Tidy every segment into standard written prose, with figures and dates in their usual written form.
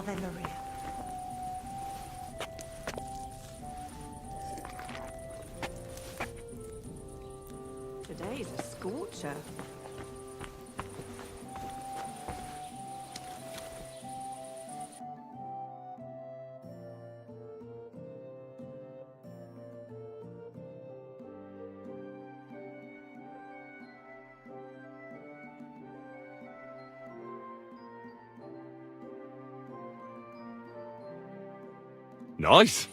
Ave Maria. Today's a scorcher. Nice.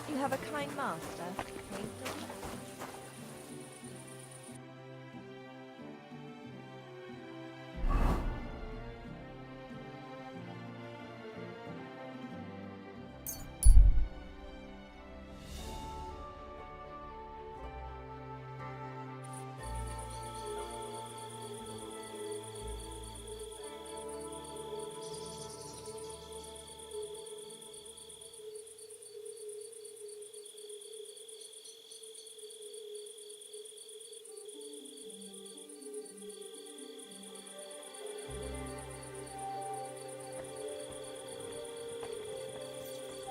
You have a kind master, Nathan.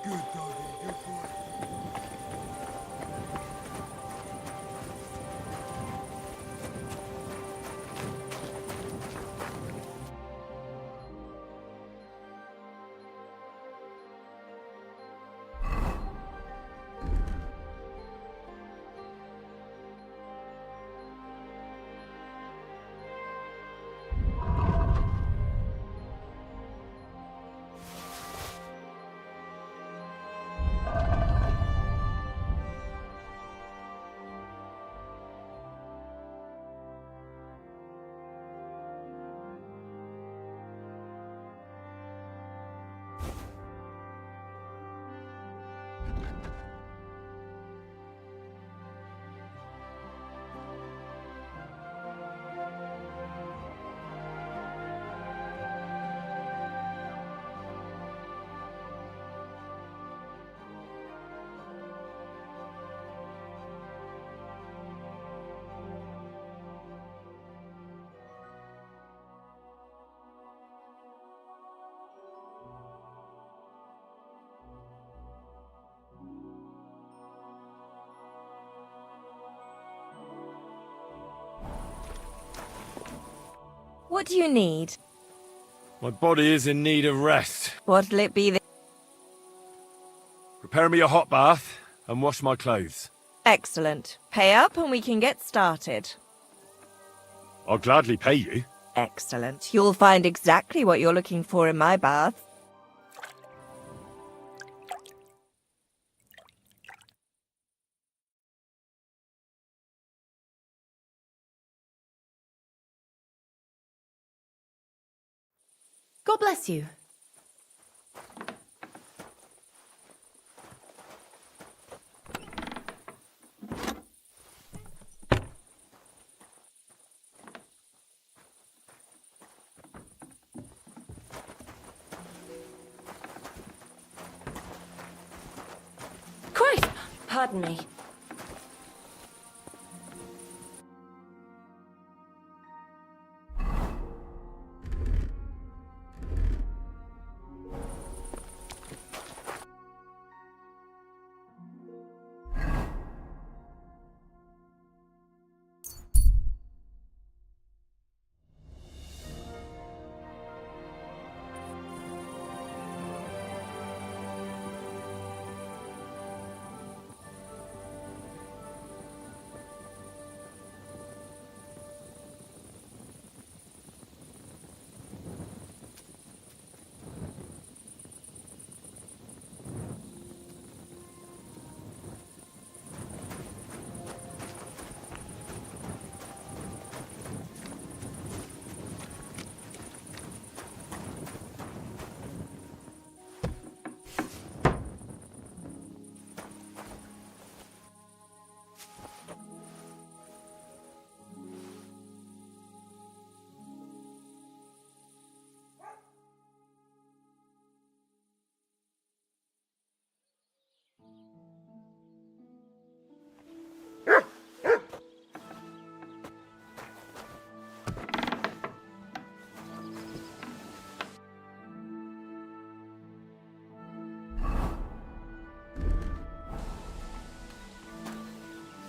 Good doggy, good boy. What do you need? My body is in need of rest. What'll it be? Prepare me a hot bath and wash my clothes. Excellent. Pay up and we can get started. I'll gladly pay you. Excellent. You'll find exactly what you're looking for in my bath. God bless you. Christ! Pardon me.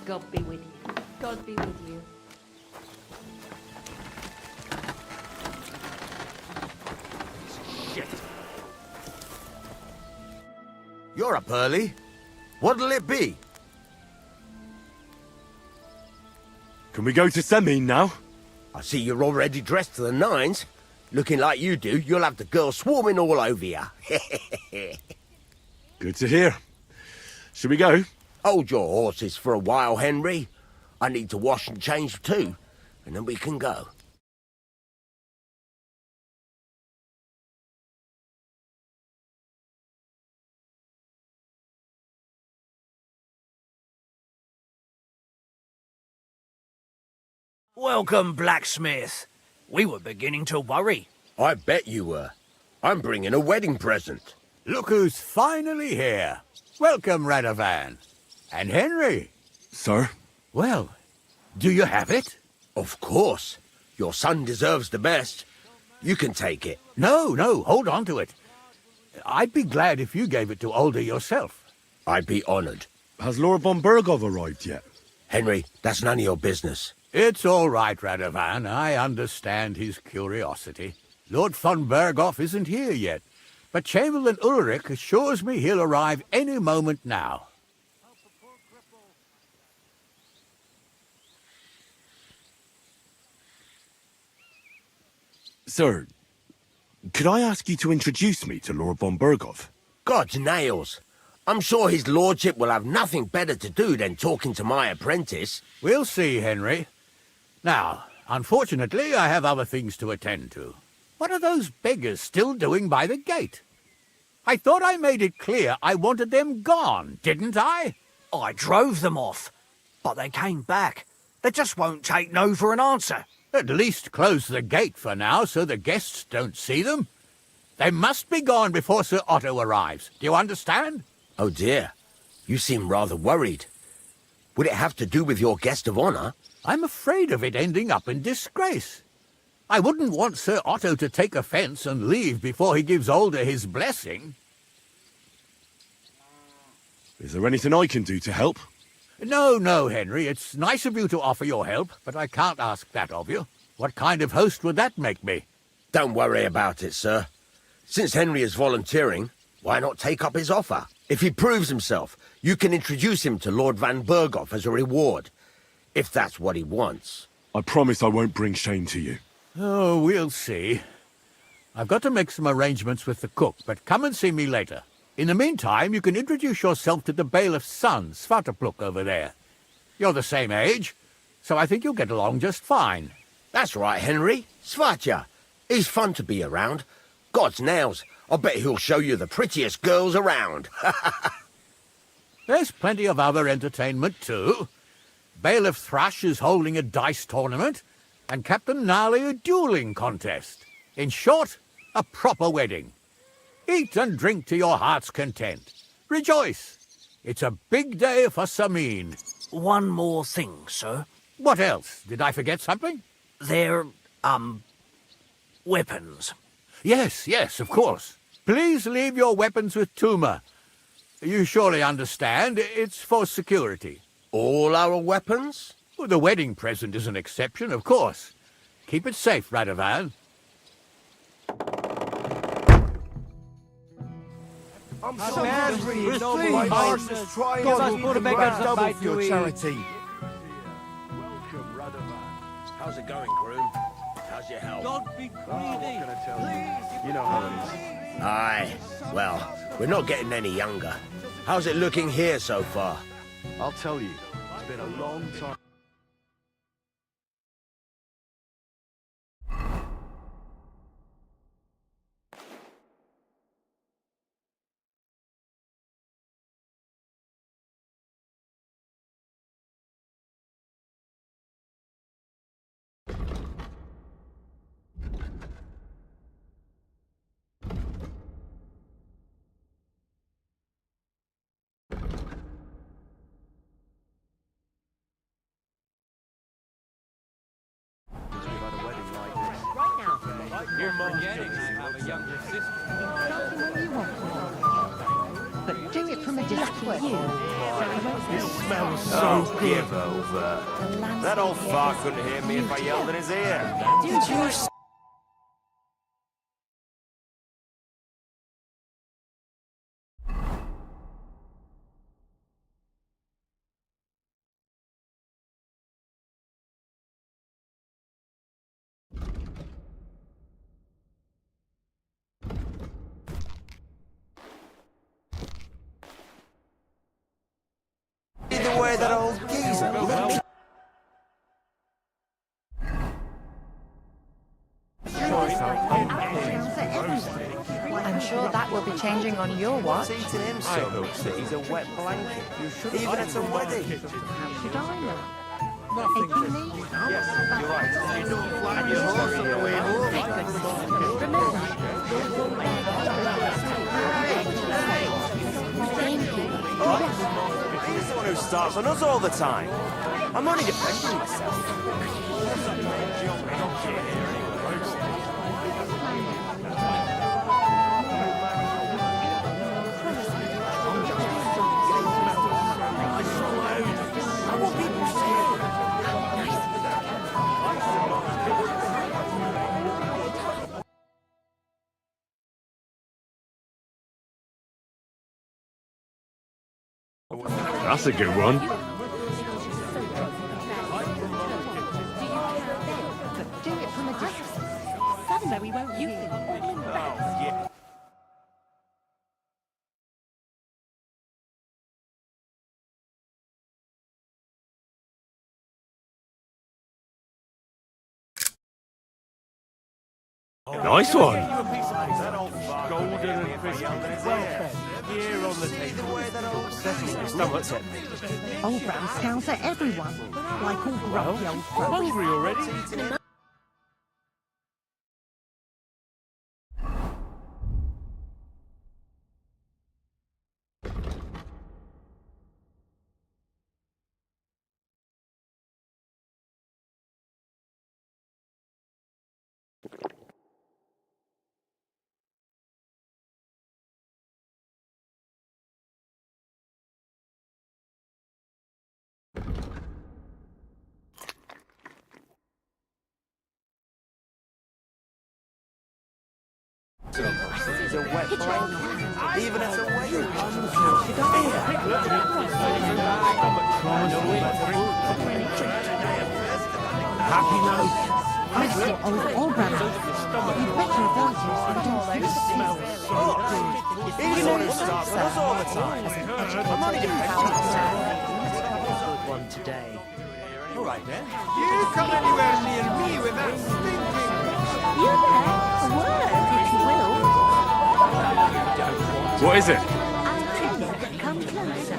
God be with you. God be with you. Shit. You're up early. What'll it be? Can we go to Semin now? I see you're already dressed to the nines. Looking like you do, you'll have the girls swarming all over you. Good to hear. Should we go? Hold your horses for a while, Henry. I need to wash and change too, and then we can go. Welcome, blacksmith. We were beginning to worry. I bet you were. I'm bringing a wedding present. Look who's finally here. Welcome, Radovan. And Henry. Sir? Well, do you have it? Of course. Your son deserves the best. You can take it. No, hold on to it. I'd be glad if you gave it to Older yourself. I'd be honored. Has Lord von Bergov arrived yet? Henry, that's none of your business. It's all right, Radovan. I understand his curiosity. Lord von Berghoff isn't here yet, but Chamberlain Ulrich assures me he'll arrive any moment now. Sir, could I ask you to introduce me to Lord von Bergov? God's nails. I'm sure his lordship will have nothing better to do than talking to my apprentice. We'll see, Henry. Now, unfortunately, I have other things to attend to. What are those beggars still doing by the gate? I thought I made it clear I wanted them gone, didn't I? I drove them off, but they came back. They just won't take no for an answer. At least close the gate for now so the guests don't see them. They must be gone before Sir Otto arrives. Do you understand? Oh dear, you seem rather worried. Would it have to do with your guest of honor? I'm afraid of it ending up in disgrace. I wouldn't want Sir Otto to take offense and leave before he gives Older his blessing. Is there anything I can do to help? No, Henry. It's nice of you to offer your help, but I can't ask that of you. What kind of host would that make me? Don't worry about it, sir. Since Henry is volunteering, why not take up his offer? If he proves himself, you can introduce him to Lord Van Berghoff as a reward, if that's what he wants. I promise I won't bring shame to you. Oh, we'll see. I've got to make some arrangements with the cook, but come and see me later. In the meantime, you can introduce yourself to the bailiff's son, Svatopluk, over there. You're the same age, so I think you'll get along just fine. That's right, Henry. Svatja. He's fun to be around. God's nails, I bet he'll show you the prettiest girls around. There's plenty of other entertainment, too. Bailiff Thrush is holding a dice tournament, and Captain Gnarly a dueling contest. In short, a proper wedding. Eat and drink to your heart's content. Rejoice. It's a big day for Samin. One more thing, sir. What else? Did I forget something? They're, weapons. Yes, of course. Please leave your weapons with Tuma. You surely understand, it's for security. All our weapons? Well, the wedding present is an exception, of course. Keep it safe, Radovan. I'm so angry, noble horses trying to double for your charity. Welcome, Radovan. How's it going, groom? How's your health? Don't be greedy. You know how it is. Aye. Well, we're not getting any younger. How's it looking here so far? I'll tell you, it's been a long time. You're forgetting I have a younger sister. but do it from a distance. Smells so good. That old fart couldn't hear me if I yelled in his ear. The way that old geezer. I'm sure that will be changing on your watch. Eating him so much that he's a wet blanket. Even at a wedding. How should I know? You're right. And you're horse on the way home. Oh, he's the one who starts on us all the time. I'm only defending myself. That's a good one. Do it from a distance. Suddenly we won't use it. Nice one. Golden and crispy. Well fed. Here on the table. Stomach's it. Old brown scowls at everyone, like all grumpy old folks. Hungry already? He's a wet blanket. Even at a wedding. Happy now. I saw old brown. You'd better avoid it. He's the one who starts on us all the time. I'm only defending myself. One today. All right then. You come anywhere near me with that stinking... You there? A word, if you will. What is it? I'll tell you. Come closer.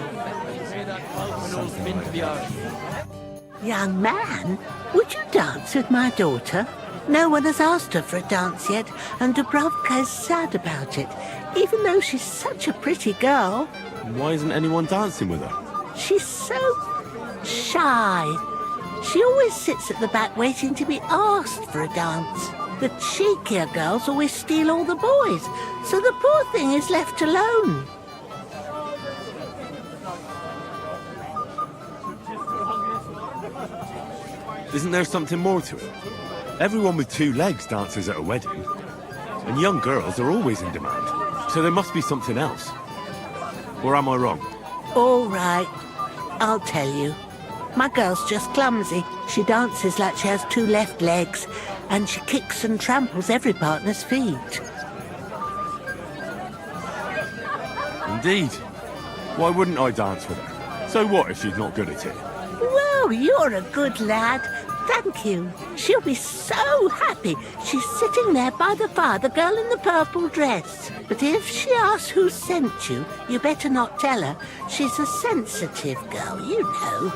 Young man, would you dance with my daughter? No one has asked her for a dance yet, and Dubrovka's sad about it, even though she's such a pretty girl. Why isn't anyone dancing with her? She's so shy. She always sits at the back waiting to be asked for a dance. The cheekier girls always steal all the boys, so the poor thing is left alone. Isn't there something more to it? Everyone with two legs dances at a wedding. And young girls are always in demand. So there must be something else. Or am I wrong? All right, I'll tell you. My girl's just clumsy. She dances like she has two left legs, and she kicks and tramples every partner's feet. Indeed. Why wouldn't I dance with her? So what if she's not good at it? Well, you're a good lad. Thank you. She'll be so happy. She's sitting there by the fire, the girl in the purple dress. But if she asks who sent you, you better not tell her. She's a sensitive girl, you know.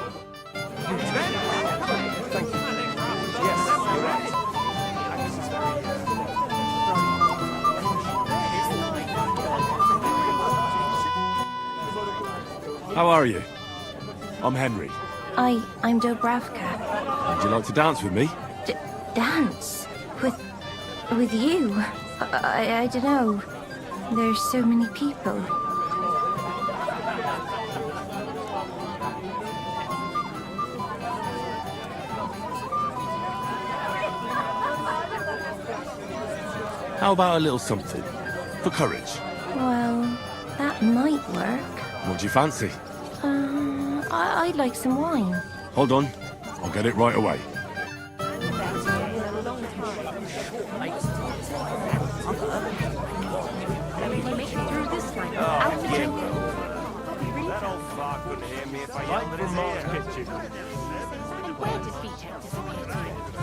How are you? I'm Henry. I'm Dubravka. Would you like to dance with me? Dance? With you? I don't know. There's so many people. How about a little something? For courage. Well, that might work. What do you fancy? I'd like some wine. Hold on. I'll get it right away. That old fart couldn't hear me if I yelled at his ear. And where did Vito disappear to?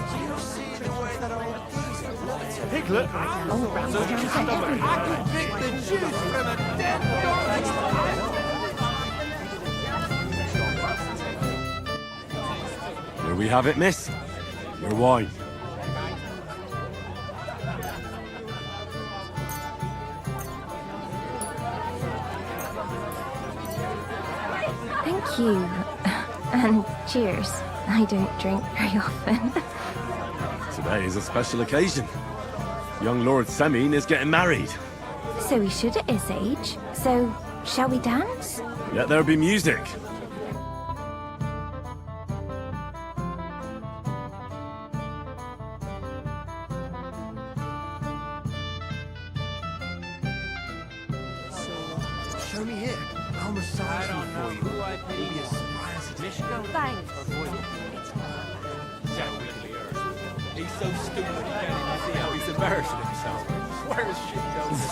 Do you see the way that old geezer looked at me? Piglet! Oh, round So down you to stomach. everywhere. I can pick the juice from a dead dog! Here we have it, miss. Your wine. Thank you. And cheers. I don't drink very often. Today is a special occasion. Young Lord Semine is getting married. So we should at his age. So, shall we dance? Let there be music. Show me here. I'll massage you for you. Maybe a surprise. Thanks. He's so stupid he can't even see how he's embarrassing himself. Where's she goes?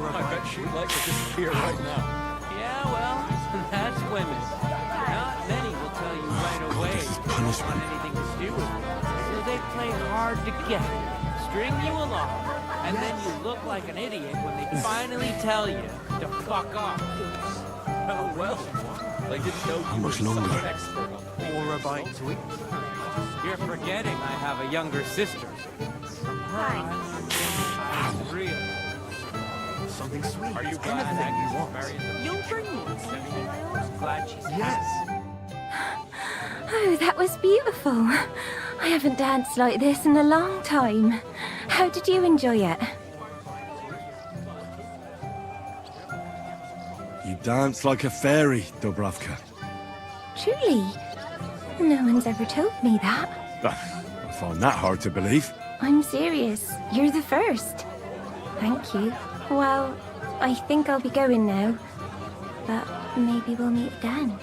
I bet she'd like to disappear right now. Yeah, well, that's women. Not many will tell you right away This is they don't want punishment. anything to do with it. So they play hard to get, string you along, and then you look like an idiot when they finally tell you to fuck off. Oh, well. They didn't know you much were longer? such an expert on the Or a bite to eat. You're forgetting I have a younger sister. From her, I learned things I real. Something sweet. Are you Anything you want. You'll bring me. Glad she's Yes. Oh, that was beautiful. I haven't danced like this in a long time. How did you enjoy it? You dance like a fairy, Dubravka. Truly? No one's ever told me that. I find that hard to believe. I'm serious. You're the first. Thank you. Well, I think I'll be going now. But maybe we'll meet again.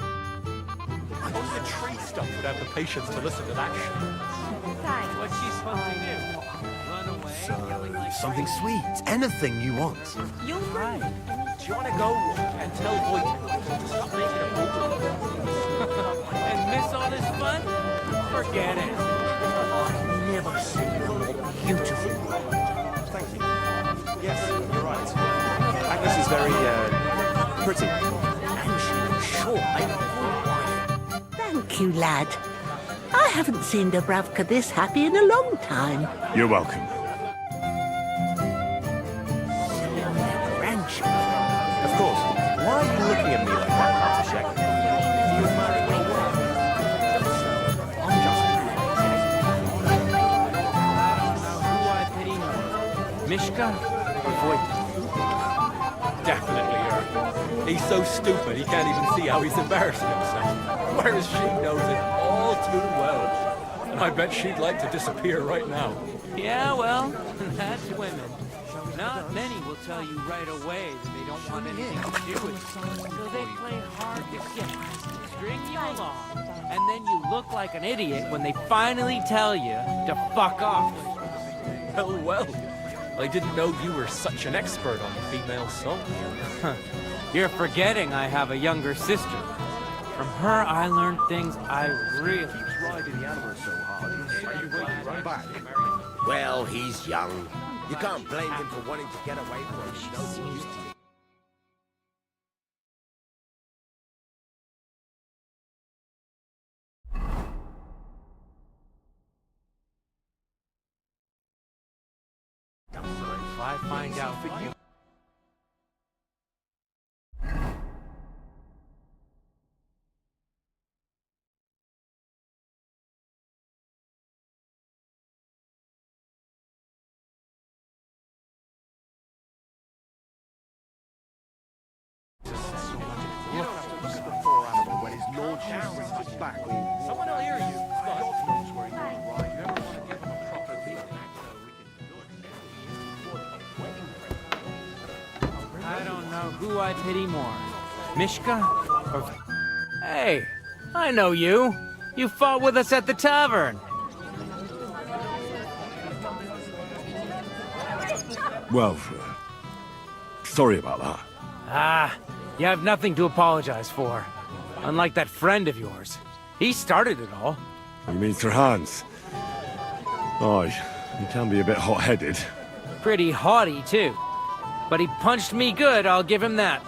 Only a tree stump would have the patience to listen to that shit. Thanks. What's she supposed to do? Run away, yelling like Something crazy? sweet. Anything you want. You'll bring me. Do you want to go and tell Voight to stop making a fool? And miss all this fun? Forget it. Never seen a more beautiful. Thank you. Yes, you're right. Agnes is very, pretty. And she can sure make a good wife. Thank you, lad. I haven't seen Dubravka this happy in a long time. You're welcome. Grandchildren. Of course. Why are you looking at me like that, Bartoshek? Who I pity more? Mishka or Voight? Definitely her. He's so stupid he can't even see how he's embarrassing himself. Whereas she knows it all too well. And I bet she'd like to disappear right now. Yeah, well, that's women. Not many will tell you right away that they don't want anything to do with it. So they play hard to get, string you along, and then you look like an idiot when they finally tell you to fuck off. Well, well. I didn't know you were such an expert on female soul. You're forgetting I have a younger sister. From her, I learned things I really... Riding the animal so hard. Are you ready to run back? Well, he's young. You can't blame him for wanting to get away from his nobles. If I find out for you... When his lordship brings us back. Someone will hear you. God knows where you are. You never want to give him a proper beating. who I pity more, Mishka or... Hey, I know you. You fought with us at the tavern. Well, sorry about that. Ah, you have nothing to apologize for. Unlike that friend of yours. He started it all. You mean Sir Hans? Oh, he can be a bit hot-headed. Pretty haughty, too. But he punched me good, I'll give him that.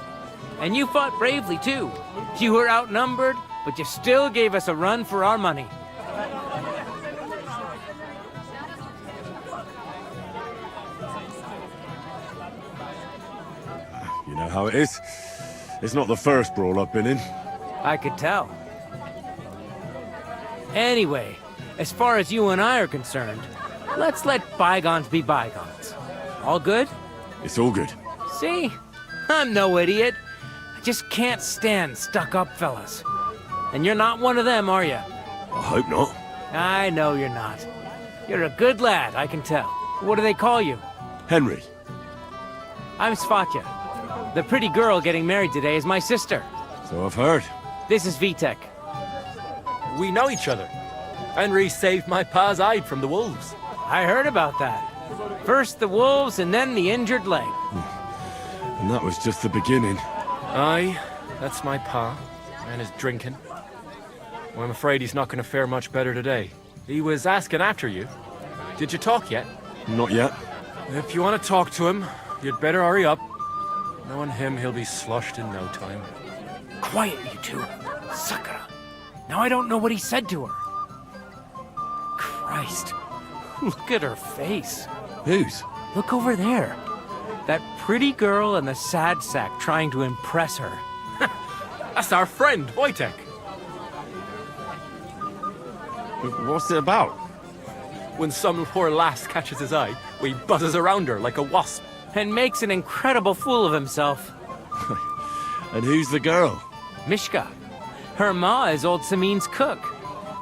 And you fought bravely, too. You were outnumbered, but you still gave us a run for our money. You know how it is. It's not the first brawl I've been in. I could tell. Anyway, as far as you and I are concerned, let's let bygones be bygones. All good? It's all good. See? I'm no idiot. I just can't stand stuck-up fellas. And you're not one of them, are you? I hope not. I know you're not. You're a good lad, I can tell. What do they call you? Henry. I'm Svatya. The pretty girl getting married today is my sister. So I've heard. This is Vitek. We know each other. Henry saved my pa's hide from the wolves. I heard about that. First the wolves and then the injured leg. And that was just the beginning. Aye, that's my pa, and his drinking. Well, I'm afraid he's not going to fare much better today. He was asking after you. Did you talk yet? Not yet. If you want to talk to him, you'd better hurry up. Knowing him, he'll be sloshed in no time. Quiet, you two. Sakura. Now I don't know what he said to her. Christ. Look at her face. Whose? Look over there. That pretty girl and the sad sack trying to impress her. That's our friend, Wojtek. What's it about? When some poor lass catches his eye, he buzzes around her like a wasp. And makes an incredible fool of himself. And who's the girl? Mishka. Her ma is old Samin's cook.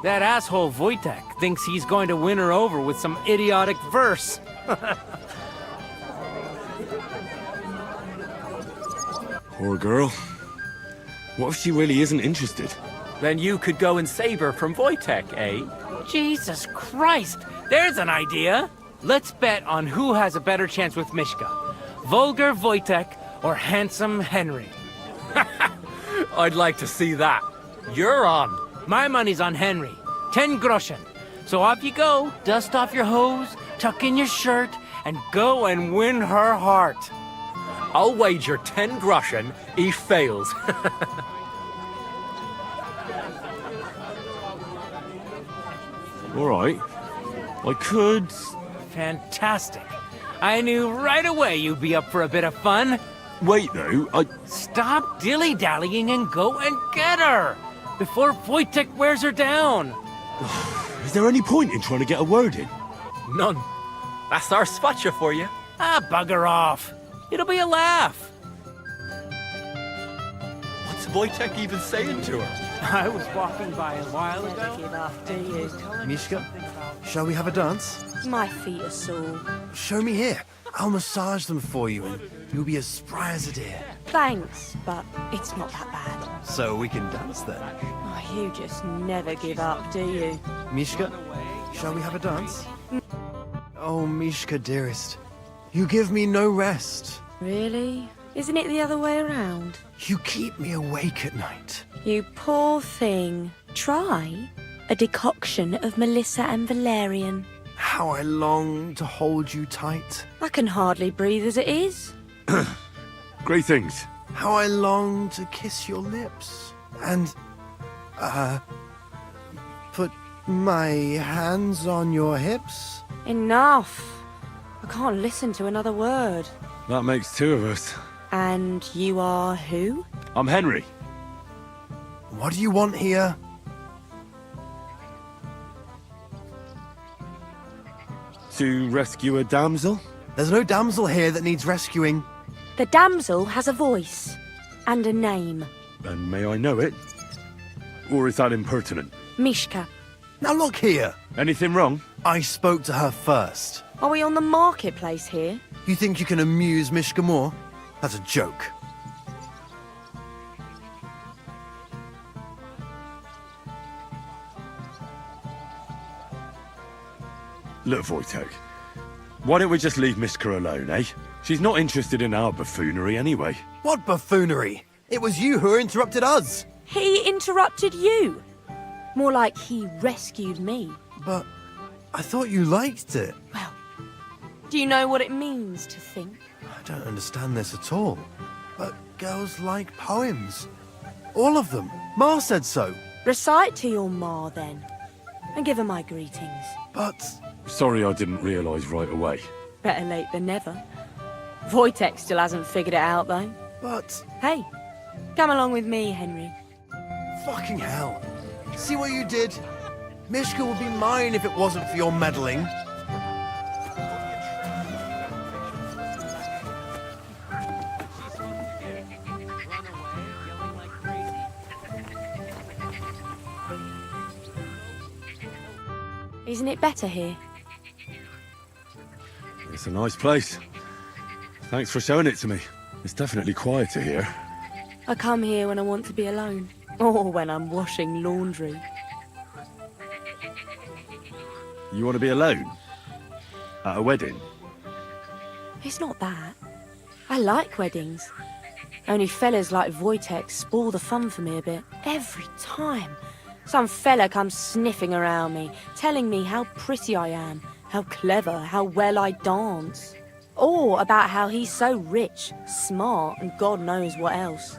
That asshole Wojtek thinks he's going to win her over with some idiotic verse. Poor girl. What if she really isn't interested? Then you could go and save her from Wojtek, eh? Jesus Christ! There's an idea! Let's bet on who has a better chance with Mishka. Vulgar Wojtek or handsome Henry. I'd like to see that. You're on. My money's on Henry. 10 groschen. So off you go, dust off your hose, tuck in your shirt, and go and win her heart. I'll wager 10 groschen he fails. All right. I could... Fantastic. I knew right away you'd be up for a bit of fun. Wait, though, Stop dilly-dallying and go and get her! Before Wojtek wears her down! Is there any point in trying to get a word in? None. That's our Svatya for you. Ah, bugger off. It'll be a laugh. What's Wojtek even saying to her? I was walking by a while ago. After you. Mishka, shall we have a dance? My feet are sore. Show me here. I'll massage them for you and you'll be as spry as a deer. Thanks, but it's not that bad. So we can dance then. Oh, you just never give up, do you? Mishka, shall we have a dance? Oh, Mishka, dearest. You give me no rest. Really? Isn't it the other way around? You keep me awake at night. You poor thing. Try a decoction of Melissa and Valerian. How I long to hold you tight. I can hardly breathe as it is. Great things. How I long to kiss your lips. And, put my hands on your hips. Enough. I can't listen to another word. That makes two of us. And you are who? I'm Henry. What do you want here? To rescue a damsel? There's no damsel here that needs rescuing. The damsel has a voice and a name. And may I know it? Or is that impertinent? Mishka. Now look here. Anything wrong? I spoke to her first. Are we on the marketplace here? You think you can amuse Mishka more? That's a joke. Look, Wojtek, why don't we just leave Mishka alone, eh? She's not interested in our buffoonery anyway. What buffoonery? It was you who interrupted us. He interrupted you. More like he rescued me. But I thought you liked it. Well, do you know what it means to think? I don't understand this at all. But girls like poems. All of them. Ma said so. Recite to your ma, then. And give her my greetings. But... Sorry I didn't realise right away. Better late than never. Wojtek still hasn't figured it out, though. But... Hey, come along with me, Henry. Fucking hell. See what you did? Mishka would be mine if it wasn't for your meddling. Isn't it better here? It's a nice place. Thanks for showing it to me. It's definitely quieter here. I come here when I want to be alone. Or when I'm washing laundry. You want to be alone? At a wedding? It's not that. I like weddings. Only fellas like Wojtek spoil the fun for me a bit. Every time. Some fella comes sniffing around me, telling me how pretty I am, how clever, how well I dance. Or about how he's so rich, smart, and God knows what else.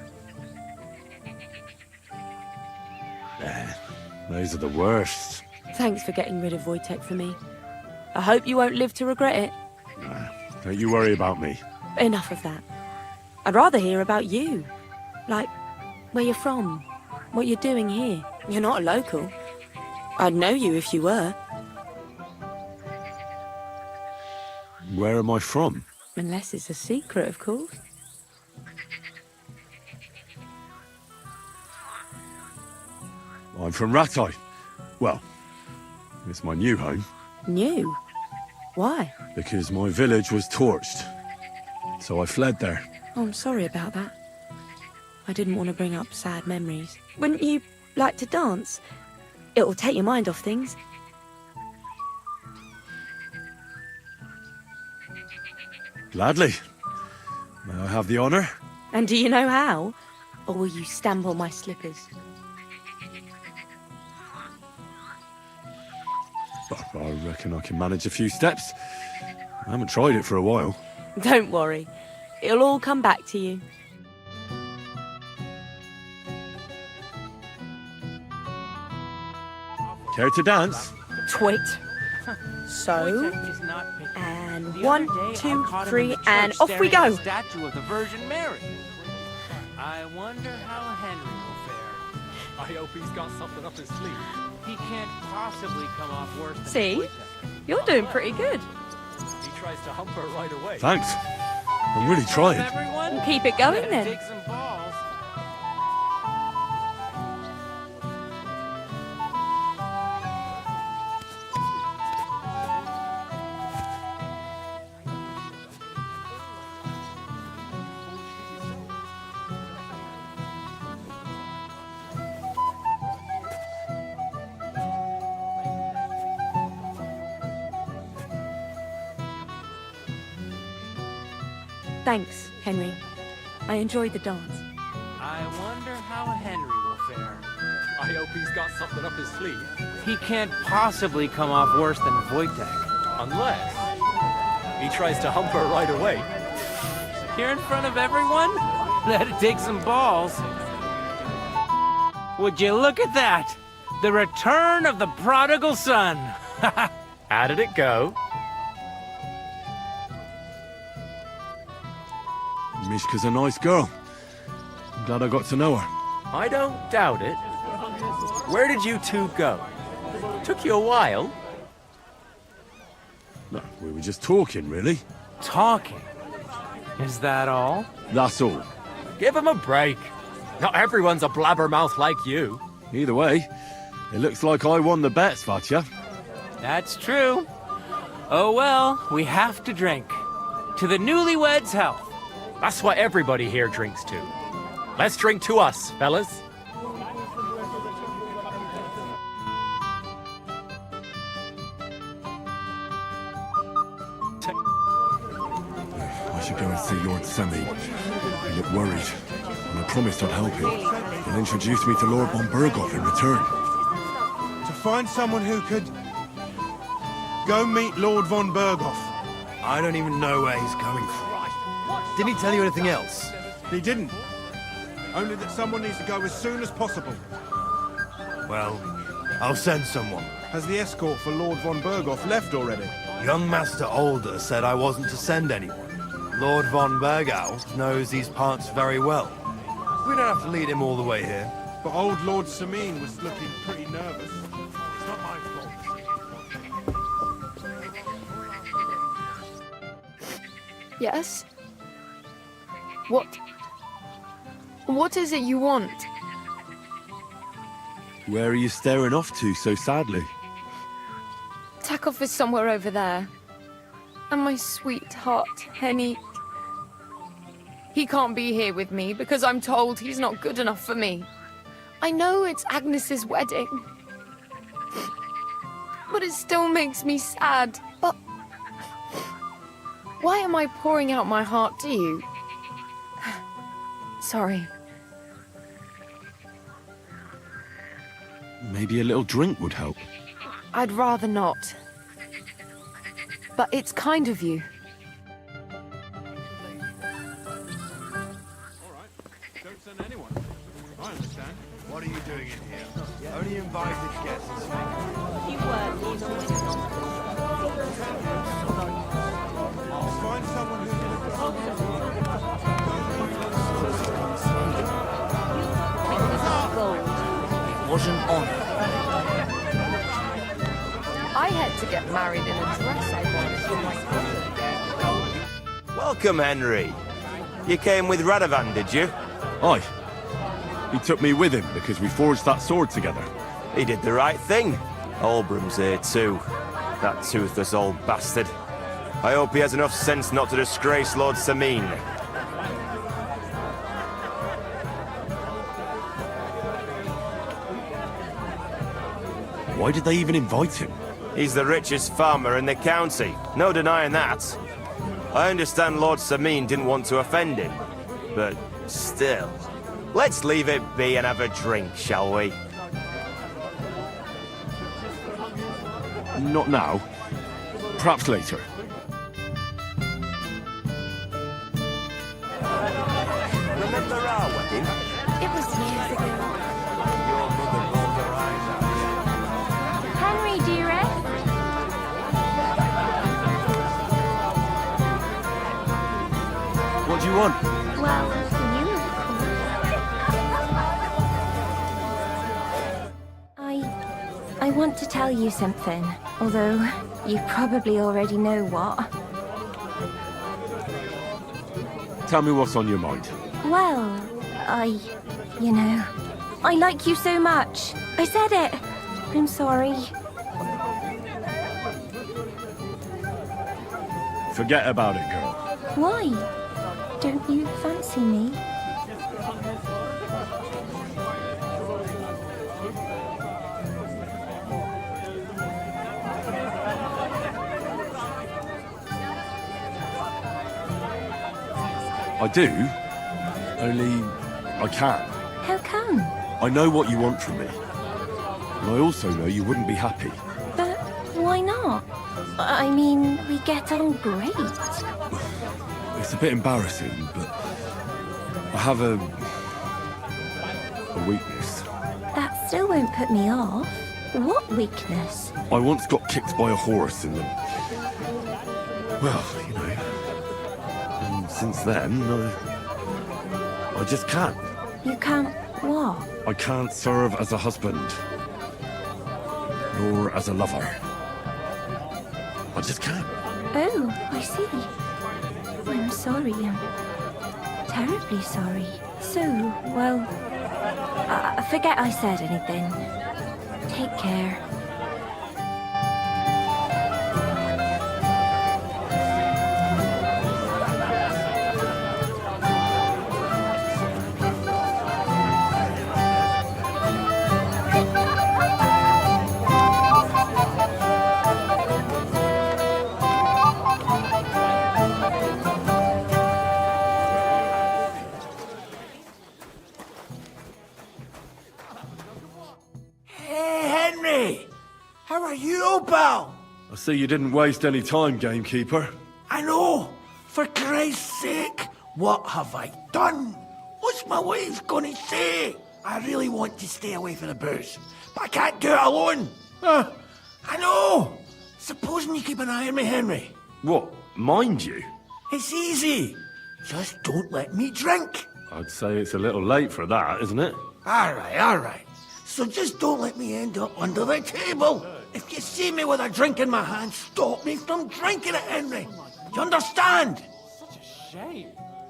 Those are the worst. Thanks for getting rid of Wojtek for me. I hope you won't live to regret it. Nah, don't you worry about me. Enough of that. I'd rather hear about you. Like, where you're from, what you're doing here. You're not a local. I'd know you if you were. Where am I from? Unless it's a secret, of course. I'm from Ratai. Well, it's my new home. New? Why? Because my village was torched. So I fled there. Oh, I'm sorry about that. I didn't want to bring up sad memories. Wouldn't you like to dance? It'll take your mind off things. Gladly. May I have the honour? And do you know how? Or will you stamp on my slippers? I reckon I can manage a few steps. I haven't tried it for a while. Don't worry. It'll all come back to you. Care to dance? Twit. So, and 1, 2, 3, and off we go. Statue of the Virgin Mary. I wonder how Henry will fare. I hope he's got something up his sleeve. He can't possibly come off worse than See? Wojtek. You're doing pretty good. He tries to hump her right away. Thanks. I'm really trying. Everyone, We'll keep it going better then. dig some balls. Thanks, Henry. I enjoyed the dance. I wonder how Henry will fare. I hope he's got something up his sleeve. He can't possibly come off worse than Wojtek. Unless he tries to hump her right away. Here in front of everyone? Better dig some balls. Would you look at that? The return of the prodigal son. How did it go? Mishka's a nice girl. I'm glad I got to know her. I don't doubt it. Where did you two go? Took you a while. No, we were just talking, really. Talking? Is that all? That's all. Give him a break. Not everyone's a blabbermouth like you. Either way, it looks like I won the bet, Svatya. That's true. Oh well, we have to drink. To the newlyweds' health. That's what everybody here drinks to. Let's drink to us, fellas. should go and see Lord Semi. He looked worried, and I promised I'd help him. He'll introduce me to Lord von Burghoff in return. To find someone who could... go meet Lord von Burghoff. I don't even know where he's going from. Didn't he tell you anything else? He didn't. Only that someone needs to go as soon as possible. Well, I'll send someone. Has the escort for Lord von Burghoff left already? Young Master Older said I wasn't to send anyone. Lord von Burghoff knows these parts very well. We don't have to lead him all the way here. But old Lord Sameen was looking pretty nervous. It's not my fault. Yes? What is it you want? Where are you staring off to so sadly? Takov is somewhere over there. And my sweetheart, Henny... He can't be here with me because I'm told he's not good enough for me. I know it's Agnes's wedding. But it still makes me sad. But... why am I pouring out my heart to you? Sorry. Maybe a little drink would help. I'd rather not. But it's kind of you. Don't send anyone. I understand. What are you doing in here? Only invited guests. Find someone who Was an honor. I had to get married in a dress I bought for my cousin. Welcome, Henry. You came with Radovan, did you? Aye. He took me with him because we forged that sword together. He did the right thing. Olbram's here too. That toothless old bastard. I hope he has enough sense not to disgrace Lord Sameen. Why did they even invite him? He's the richest farmer in the county. No denying that. I understand Lord Sameen didn't want to offend him. But still. Let's leave it be and have a drink, shall we? Not now. Perhaps later. Remember our wedding? It was years ago. Your mother rolled her eyes out. Henry, dearest. What do you want? Well, you, of course. I want to tell you something, although you probably already know what. Tell me what's on your mind. Well, you know, I like you so much. I said it. I'm sorry. Forget about it, girl. Why? Don't you fancy me? I do. Only I can't. How come? I know what you want from me. And I also know you wouldn't be happy. But why not? I mean, we get on great. It's a bit embarrassing, but I have a weakness. That still won't put me off. What weakness? I once got kicked by a horse in the... well, you know. And since then, I just can't. You can't what? I can't serve as a husband. Nor as a lover. I just can't. Oh, I see. I'm sorry. I'm terribly sorry. So, well, forget I said anything. Take care. pal! I see you didn't waste any time, gamekeeper. I know! For Christ's sake, what have I done? What's my wife gonna say? I really want to stay away from the booze, but I can't do it alone. I know! Supposing you keep an eye on me, Henry. What, mind you? It's easy. Just don't let me drink. I'd say it's a little late for that, isn't it? All right. So just don't let me end up under the table. If you see me with a drink in my hand, stop me from drinking it, Henry. You understand? Such a shame.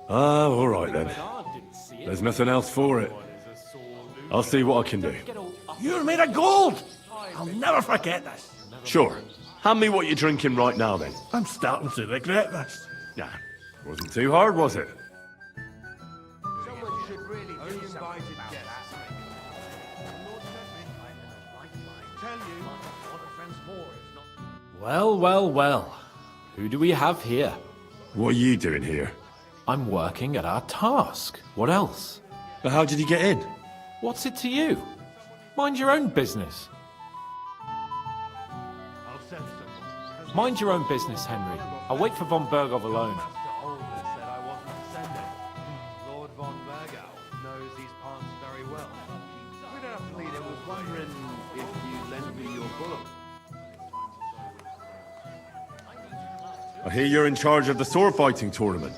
Ah, all right then. Bernard didn't see it. There's nothing else for it. I'll see what I can do. You're made of gold. I'll never forget this. Sure. Hand me what you're drinking right now, then. I'm starting to regret this. Yeah. Wasn't too hard, was it? Someone should really do something about that. Well. Who do we have here? What are you doing here? I'm working at our task. What else? But how did you get in? What's it to you? Mind your own business. Mind your own business, Henry. I'll wait for von Bergov alone. Lord von Bergau knows these parts very well. We don't have to lead. I was wondering if you lend me your bullet. I hear you're in charge of the sword fighting tournament.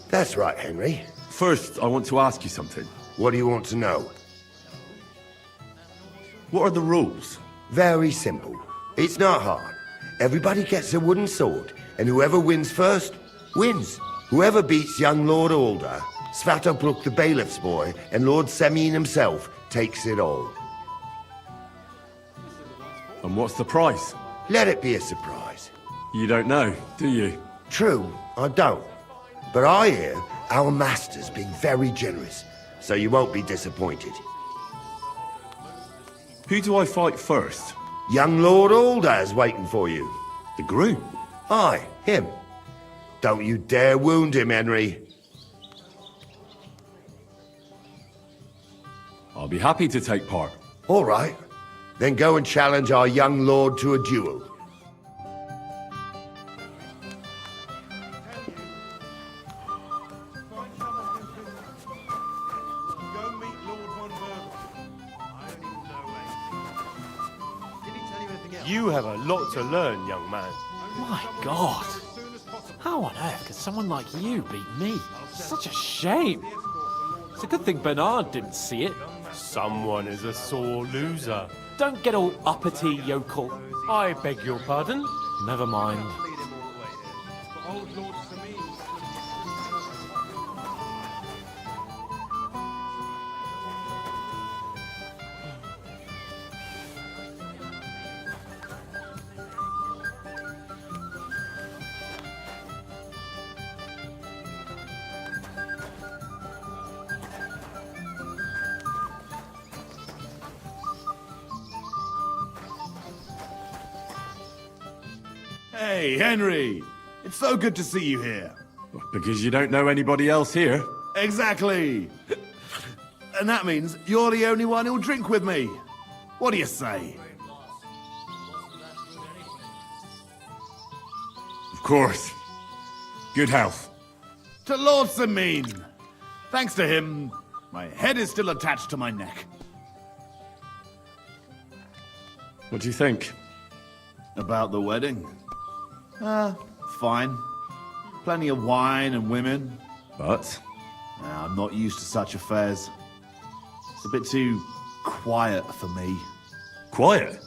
That's right, Henry. First, I want to ask you something. What do you want to know? What are the rules? Very simple. It's not hard. Everybody gets a wooden sword, and whoever wins first, wins. Whoever beats young Lord Alder, Svatopluk the bailiff's boy, and Lord Semyon himself takes it all. And what's the price? Let it be a surprise. You don't know, do you? True, I don't. But I hear our master's being very generous, so you won't be disappointed. Who do I fight first? Young Lord Alder's waiting for you. The groom? Aye, him. Don't you dare wound him, Henry. I'll be happy to take part. All right. Then go and challenge our young lord to a duel. You have a lot to learn, young man. My God. How on earth could someone like you beat me? Such a shame. It's a good thing Bernard didn't see it. Someone is a sore loser. Don't get all uppity, yokel. I beg your pardon? Never mind. Hey, Henry! It's so good to see you here. Because you don't know anybody else here. Exactly! And that means you're the only one who'll drink with me. What do you say? Of course. Good health. To Lord Semyon! Thanks to him, my head is still attached to my neck. What do you think? About the wedding? Fine. Plenty of wine and women. But? I'm not used to such affairs. It's a bit too quiet for me. Quiet?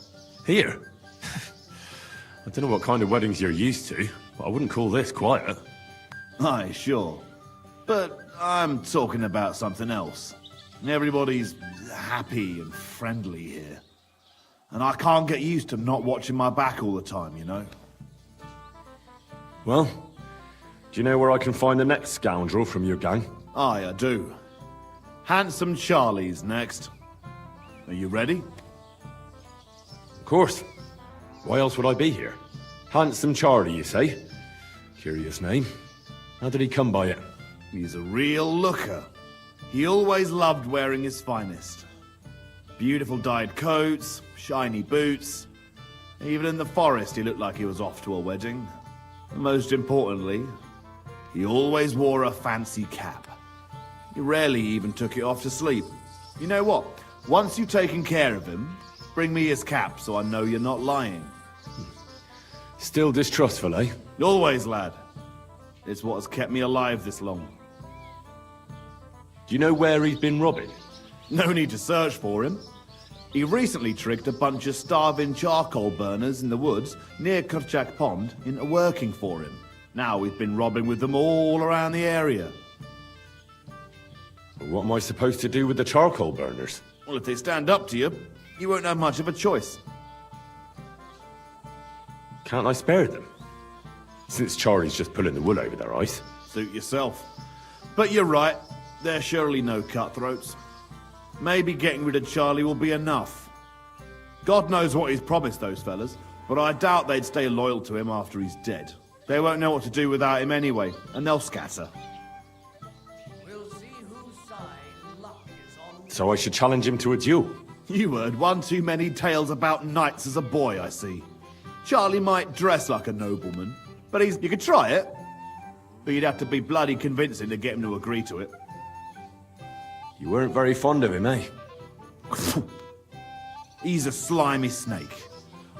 Here? I don't know what kind of weddings you're used to, but I wouldn't call this quiet. Aye, sure. But I'm talking about something else. Everybody's happy and friendly here. And I can't get used to not watching my back all the time, you know? Well, do you know where I can find the next scoundrel from your gang? Aye, I do. Handsome Charlie's next. Are you ready? Of course. Why else would I be here? Handsome Charlie, you say? Curious name. How did he come by it? He's a real looker. He always loved wearing his finest. Beautiful dyed coats, shiny boots. Even in the forest, he looked like he was off to a wedding. And most importantly, he always wore a fancy cap. He rarely even took it off to sleep. You know what? Once you've taken care of him, bring me his cap so I know you're not lying. Still distrustful, eh? Always, lad. It's what has kept me alive this long. Do you know where he's been robbing? No need to search for him. He recently tricked a bunch of starving charcoal burners in the woods near Kurchak Pond into working for him. Now we've been robbing with them all around the area. What am I supposed to do with the charcoal burners? Well, if they stand up to you, you won't have much of a choice. Can't I spare them? Since Charlie's just pulling the wool over their eyes. Suit yourself. But you're right, they're surely no cutthroats. Maybe getting rid of Charlie will be enough. God knows what he's promised those fellas, but I doubt they'd stay loyal to him after he's dead. They won't know what to do without him anyway, and they'll scatter. So I should challenge him to a duel? You heard one too many tales about knights as a boy, I see. Charlie might dress like a nobleman, but you could try it. But you'd have to be bloody convincing to get him to agree to it. You weren't very fond of him, eh? He's a slimy snake.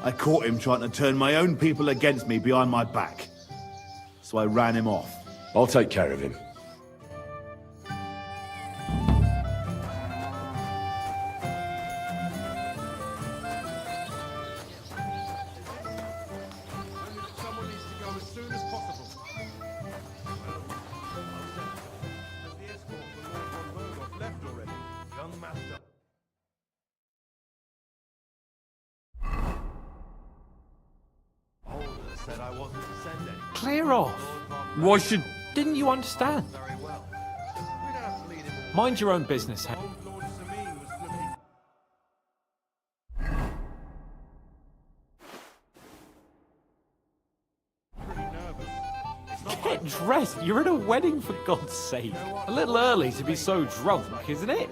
I caught him trying to turn my own people against me behind my back. So I ran him off. I'll take care of him. Clear off. Why should... Didn't you understand? Mind your own business, Henry. Get dressed. You're at a wedding, for God's sake. A little early to be so drunk, isn't it?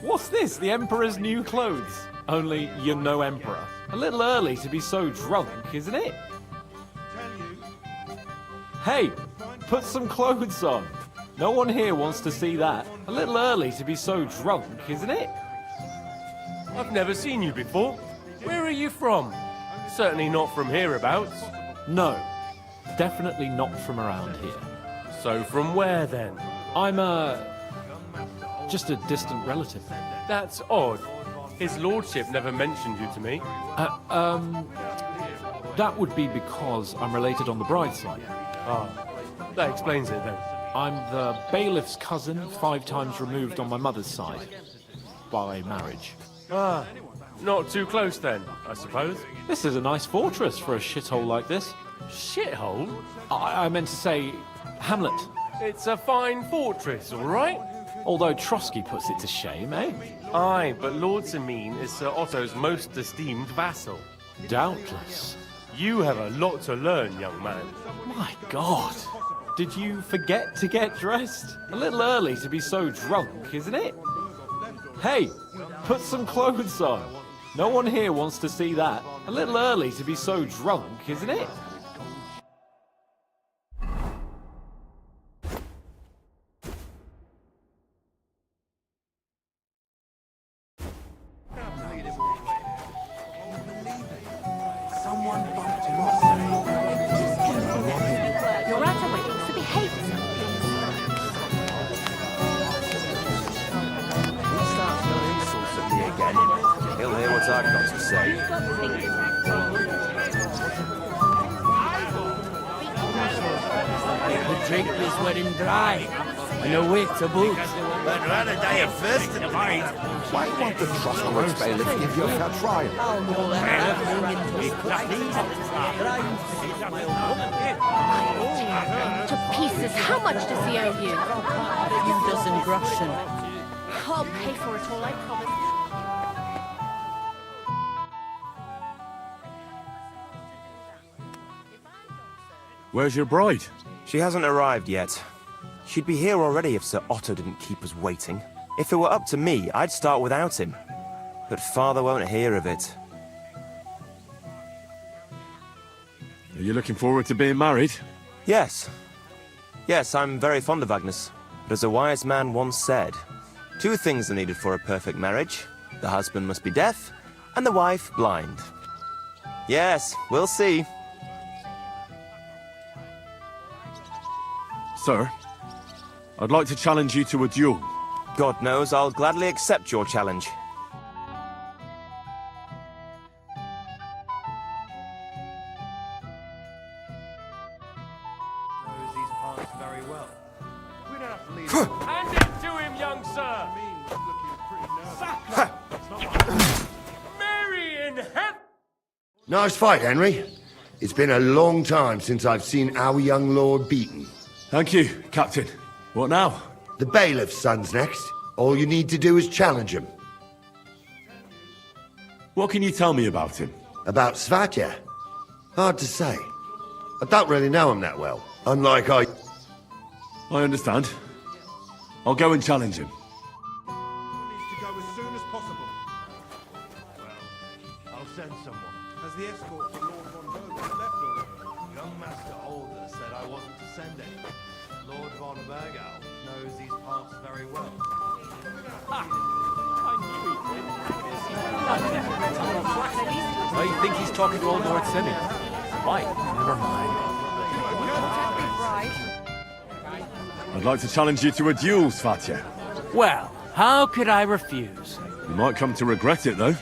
What's this? The Emperor's new clothes. Only you're no Emperor. A little early to be so drunk, isn't it? Hey, put some clothes on. No one here wants to see that. A little early to be so drunk, isn't it? I've never seen you before. Where are you from? Certainly not from hereabouts. No, definitely not from around here. So from where then? I'm just a distant relative. That's odd. His lordship never mentioned you to me. That would be because I'm related on the bride's side. Ah, that explains it then. I'm the bailiff's cousin, 5 times removed on my mother's side. By marriage. Ah, not too close then, I suppose. This is a nice fortress for a shithole like this. Shithole? I meant to say Hamlet. It's a fine fortress, all right? Although Trotsky puts it to shame, eh? Aye, but Lord Sameen is Sir Otto's most esteemed vassal. Doubtless. You have a lot to learn, young man. My God. Did you forget to get dressed? A little early to be so drunk, isn't it? Hey, put some clothes on. No one here wants to see that. A little early to be so drunk, isn't it? You're at a wedding, so behave yourself, Again. He'll hear what I've got to say. The drink this wedding dry, and a wit to boot. I'd rather die of thirst than married. Why won't the trustworthy bailiff give you a fair trial? To pieces. How much does he owe you? 2 groschen. I'll pay for it all, I promise. Where's your bride? She hasn't arrived yet. She'd be here already if Sir Otto didn't keep us waiting. If it were up to me, I'd start without him. but Father won't hear of it. Are you looking forward to being married? Yes. Yes, I'm very fond of Agnes. But as a wise man once said, 2 things are needed for a perfect marriage. The husband must be deaf, and the wife blind. Yes, we'll see. Sir, I'd like to challenge you to a duel. God knows I'll gladly accept your challenge. Knows these parts very well. We don't have to leave him. Hand it to him, young sir! Mary in heaven! Nice fight, Henry. It's been a long time since I've seen our young lord beaten. Thank you, Captain. What now? The bailiff's son's next. All you need to do is challenge him. What can you tell me about him? About Svatya? Hard to say. I don't really know him that well. Unlike I understand. I'll go and challenge him. Needs to go as soon as possible. Well, I'll send someone. Has the escort for Lord Von Berger left already? Young Master Older said I wasn't to send anyone. Lord Von Berger knows these parts very well. I think he's talking to old Lord Semi. Right, never mind. I'd like to challenge you to a duel, Svatya. Well, how could I refuse? You might come to regret it, though.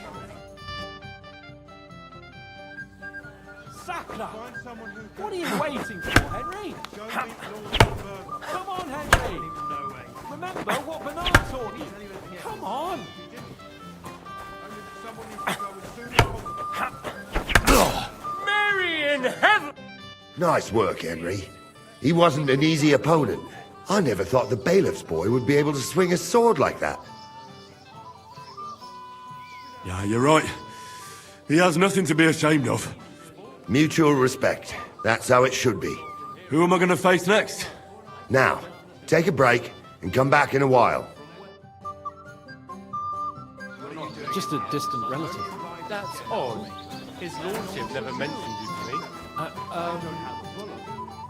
Sakla! What are you waiting for, Henry? Come on, Henry! Remember what Bernard taught you. Come on! Mary in heaven! Nice work, Henry. He wasn't an easy opponent. I never thought the bailiff's boy would be able to swing a sword like that. Yeah, you're right. He has nothing to be ashamed of. Mutual respect. That's how it should be. Who am I going to face next? Now, take a break and come back in a while. Just a distant relative. That's odd. His lordship never mentioned you to me.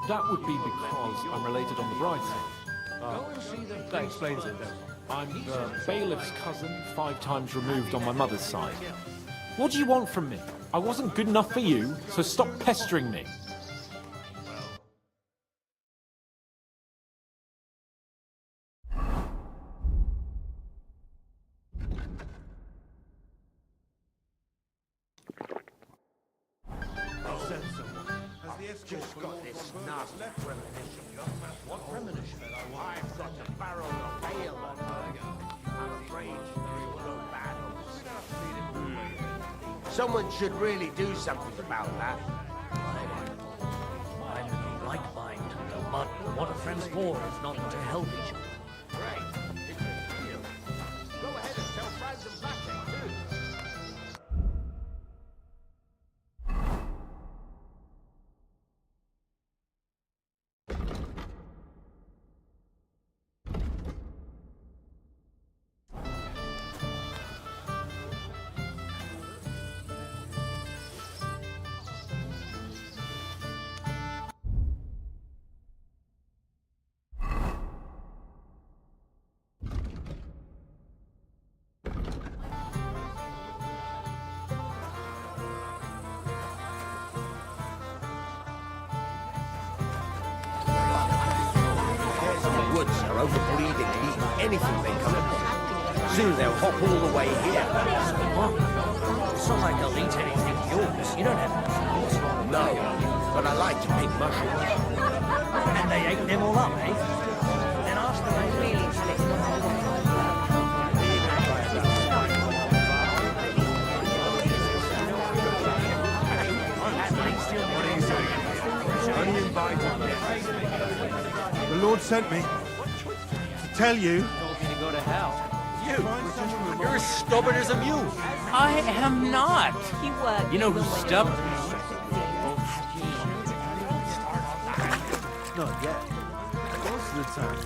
That would be because I'm related on the bride's side. That explains it then. I'm the bailiff's cousin, 5 times removed on my mother's side. What do you want from me? I wasn't good enough for you, so stop pestering me. I'll send someone. Has the escort for Lord Von Berger left premonition? What premonition? I've got a barrel of ale on Berger. I'm afraid there will go bad. Someone should really do something about that. I'm in a right mind, but what are friends for if not to help each other? Go ahead and tell Franz and Blackjack, too. Woods are overbreeding and eating anything they come across. Soon they'll hop all the way here. It's not like they'll eat anything yours. You don't have any. No, but I like to pick mushrooms. And they ate them all up, eh? Then ask them they really tell it. Only invited guests. The Lord sent me to tell you. Told me to go to hell. You're as stubborn as a mule. I am not. You know who's stubborn? Not yet. Most of the time.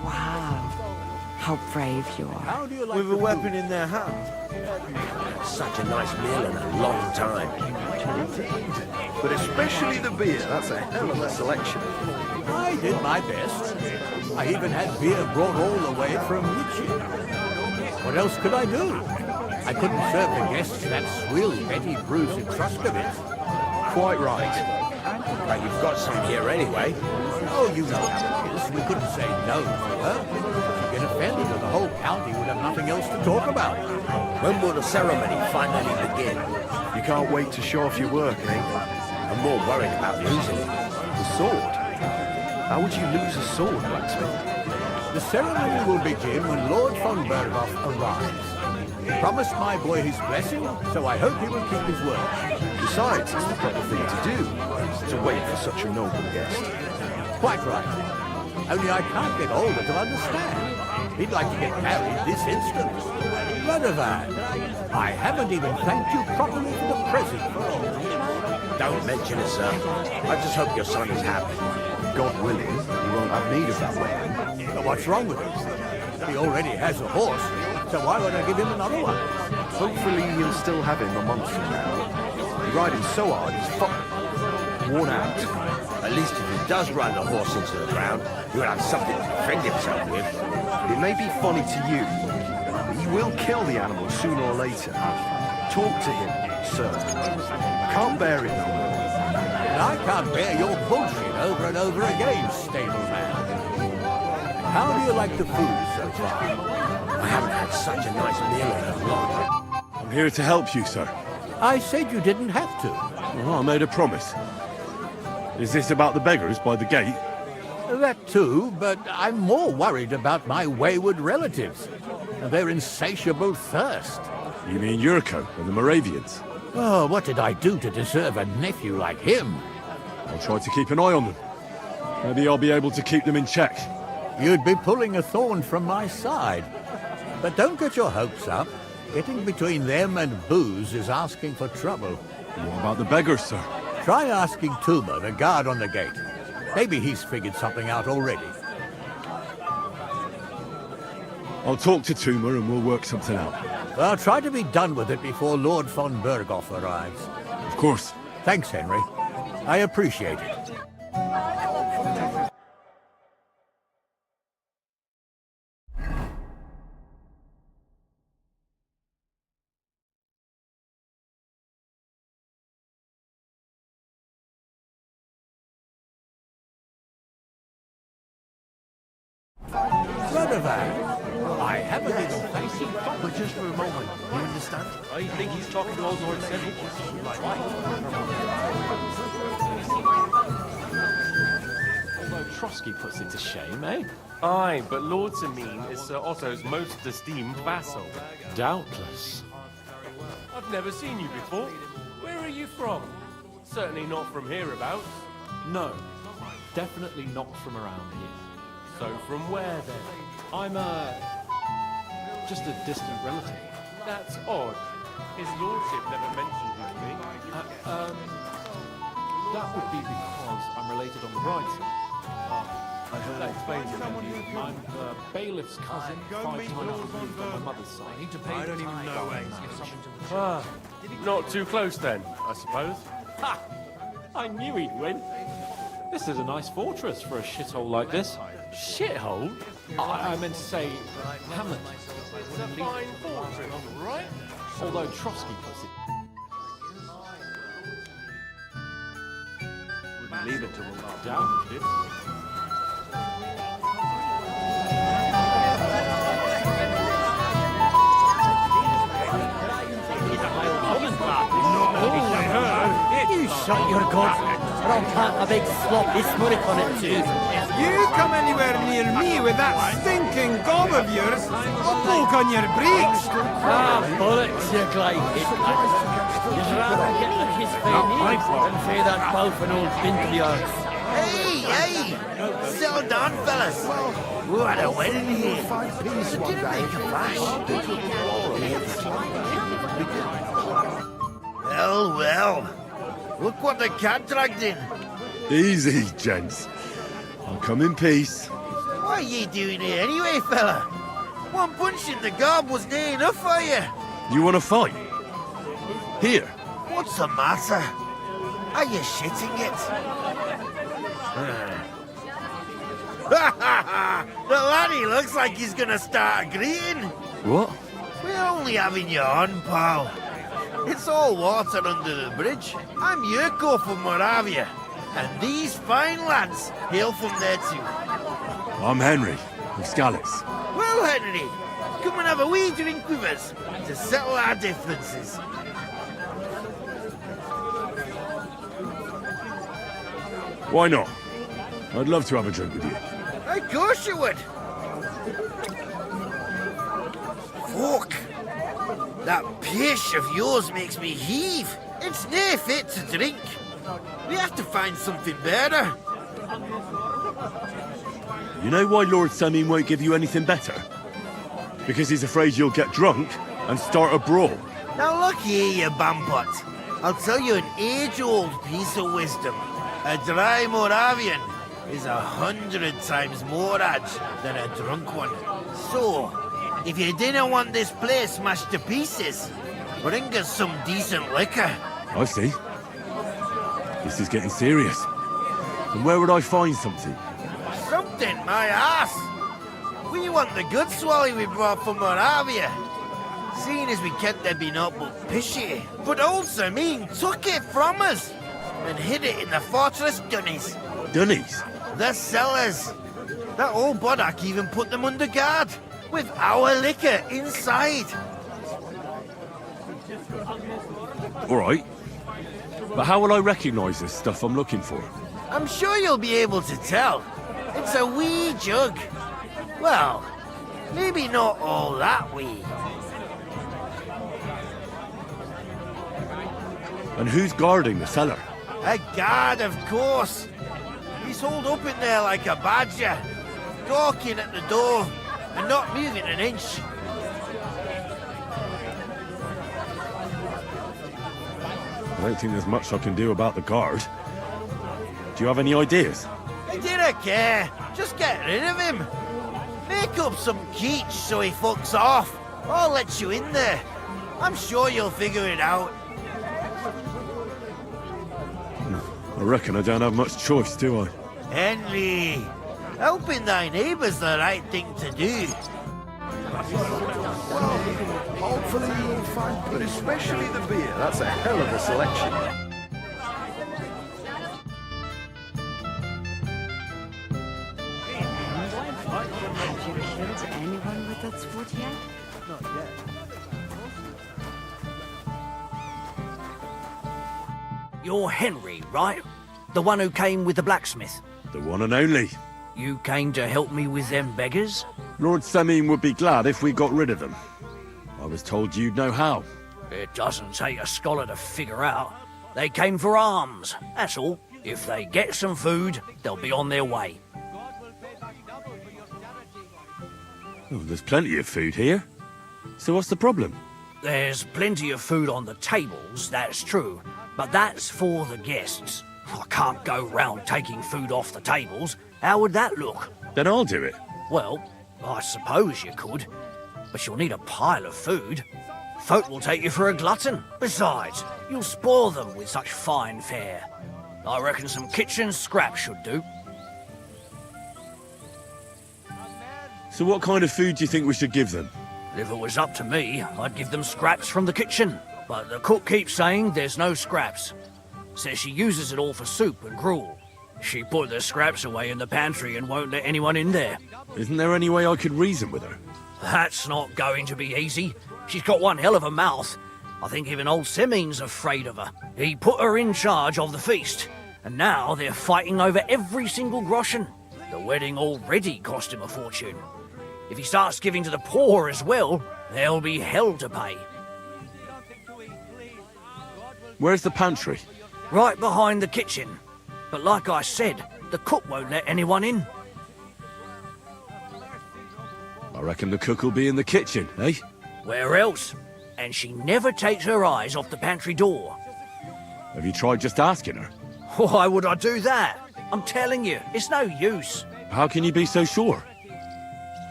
Wow. How brave you are. How do you like With a weapon in their hand. Such a nice meal in a long time. But especially the beer. That's a hell of a selection. I did my best. I even had beer brought all the way from Ritchie. What else could I do? I couldn't serve the guests that swill Betty Bruce in Truscovitz. Quite right. But you've got some here anyway. Oh, you know how it is. We couldn't say no to her. She'd get offended and the whole county would have nothing else to talk about. When will the ceremony finally begin? You can't wait to show off your work, eh? I'm more worried about losing it. The sword? How would you lose a sword, blacksmith? The ceremony will begin when Lord von Berghoff arrives. He promised my boy his blessing, so I hope he will keep his word. Besides, it's the proper thing to do, to wait for such a noble guest. Quite right. Only I can't get older to understand. He'd like to get married this instant. Radovan, I haven't even thanked you properly for the present. Don't mention it, sir. I just hope your son is happy. God willing, he won't have need of that weapon. But what's wrong with him? He already has a horse, so why would I give him another one? Hopefully he'll still have him a month from now. He's riding so hard, he's worn out. At least if he does run the horse into the ground, he'll have something to defend himself with. It may be funny to you, but he will kill the animal sooner or later. Talk to him, sir. I can't bear it no more. And I can't bear your bullshit over and over again, stableman. How do you like the food so far? I haven't had such a nice meal in a long. I'm here to help you, sir. I said you didn't have to. Well, I made a promise. Is this about the beggars by the gate? That too, but I'm more worried about my wayward relatives and their insatiable thirst. You mean Yurko and the Moravians? Oh, what did I do to deserve a nephew like him? I'll try to keep an eye on them. Maybe I'll be able to keep them in check. You'd be pulling a thorn from my side. But don't get your hopes up. Getting between them and booze is asking for trouble. What about the beggars, sir? Try asking Tuma, the guard on the gate. Maybe he's figured something out already. I'll talk to Tuma and we'll work something out. Well, try to be done with it before Lord von Berghoff arrives. Of course. Thanks, Henry. I appreciate it. Radovan, I haven't even thanked you. But just for a moment, you understand? I think he's talking to old Lord Sedgwick. Although Trotsky puts it to shame, eh? Aye, but Lord Semine is Sir Otto's most esteemed vassal. Doubtless. I've never seen you before. Where are you from? Certainly not from hereabouts. No, definitely not from around here. So from where then? I'm just a distant relative. That's odd. His lordship never mentioned you to me. That would be because I'm related on the bride's side. That explains it. I'm the bailiff's cousin, 5 times removed on my mother's side. I don't even know where. Not too close then, I suppose. Ha! I knew he'd win. This is a nice fortress for a shithole like this. Shithole? I meant to say hamlet. It's a fine fortress, right? Although Trotsky puts it. Wouldn't leave it to him. Doubt it. You shut your gods, or I'll plant a big sloppy smurrick on it too. If you come anywhere near me with that stinking gob of yours, I'll poke on your brakes. Ah, bollocks, you glide You'd rather get the kiss than say that bow for an old bint of yours. Hey! Settle down, fellas. What a wedding here. Didn't make a flash. Well. Look what the cat dragged in. Easy, gents. I'll come in peace. What are you doing here anyway, fella? One punch in the gob wasn't enough for you. You want to fight? Here. What's the matter? Are you shitting it? The laddie looks like he's gonna start greeting. What? We're only having you on, pal. It's all water under the bridge. I'm Yurko from Moravia, and these fine lads hail from there too. I'm Henry, of Scallis. Well, Henry, come and have a wee drink with us to settle our differences. Why not? I'd love to have a drink with you. Of course you would. Fuck. That pish of yours makes me heave. It's nae fit to drink. We have to find something better. You know why Lord Samin won't give you anything better? Because he's afraid you'll get drunk and start a brawl. Now look here, you bampot. I'll tell you an age-old piece of wisdom. A dry Moravian is 100 times more edge than a drunk one. So, if you didn't want this place smashed to pieces, bring us some decent liquor. I see. This is getting serious. And where would I find something? Something, my ass. We want the good swally we brought from Moravia. Seeing as we kept there being up but pishy. But old Samin took it from us and hid it in the fortress dunnies. Dunnies? The cellars. That old boddock even put them under guard, with our liquor inside. All right. But how will I recognise this stuff I'm looking for? I'm sure you'll be able to tell. It's a wee jug. Well, maybe not all that wee. And who's guarding the cellar? A guard, of course. He's holed up in there like a badger, gawking at the door and not moving an inch. I don't think there's much I can do about the guard. Do you have any ideas? I didn't care. Just get rid of him. Make up some keech so he fucks off. I'll let you in there. I'm sure you'll figure it out. I reckon I don't have much choice, do I? Henry, helping thy neighbour's the right thing to do. Hopefully you'll find, but especially the beer. That's a hell of a selection. Have you killed anyone with that sword yet? Not yet. You're Henry, right? The one who came with the blacksmith? The one and only. You came to help me with them beggars? Lord Samin would be glad if we got rid of them. I was told you'd know how. It doesn't take a scholar to figure out. They came for alms, that's all. If they get some food, they'll be on their way. Oh, there's plenty of food here. So what's the problem? There's plenty of food on the tables, that's true. But that's for the guests. I can't go round taking food off the tables. How would that look? Then I'll do it. Well, I suppose you could. But you'll need a pile of food. Folk will take you for a glutton. Besides, you'll spoil them with such fine fare. I reckon some kitchen scraps should do. So what kind of food do you think we should give them? If it was up to me, I'd give them scraps from the kitchen. But the cook keeps saying there's no scraps. Says she uses it all for soup and gruel. She put the scraps away in the pantry and won't let anyone in there. Isn't there any way I could reason with her? That's not going to be easy. She's got one hell of a mouth. I think even old Semin's afraid of her. He put her in charge of the feast, and now they're fighting over every single groschen. The wedding already cost him a fortune. If he starts giving to the poor as well, there'll be hell to pay. Where's the pantry? Right behind the kitchen. But like I said, the cook won't let anyone in. I reckon the cook will be in the kitchen, eh? Where else? And she never takes her eyes off the pantry door. Have you tried just asking her? Why would I do that? I'm telling you, it's no use. How can you be so sure?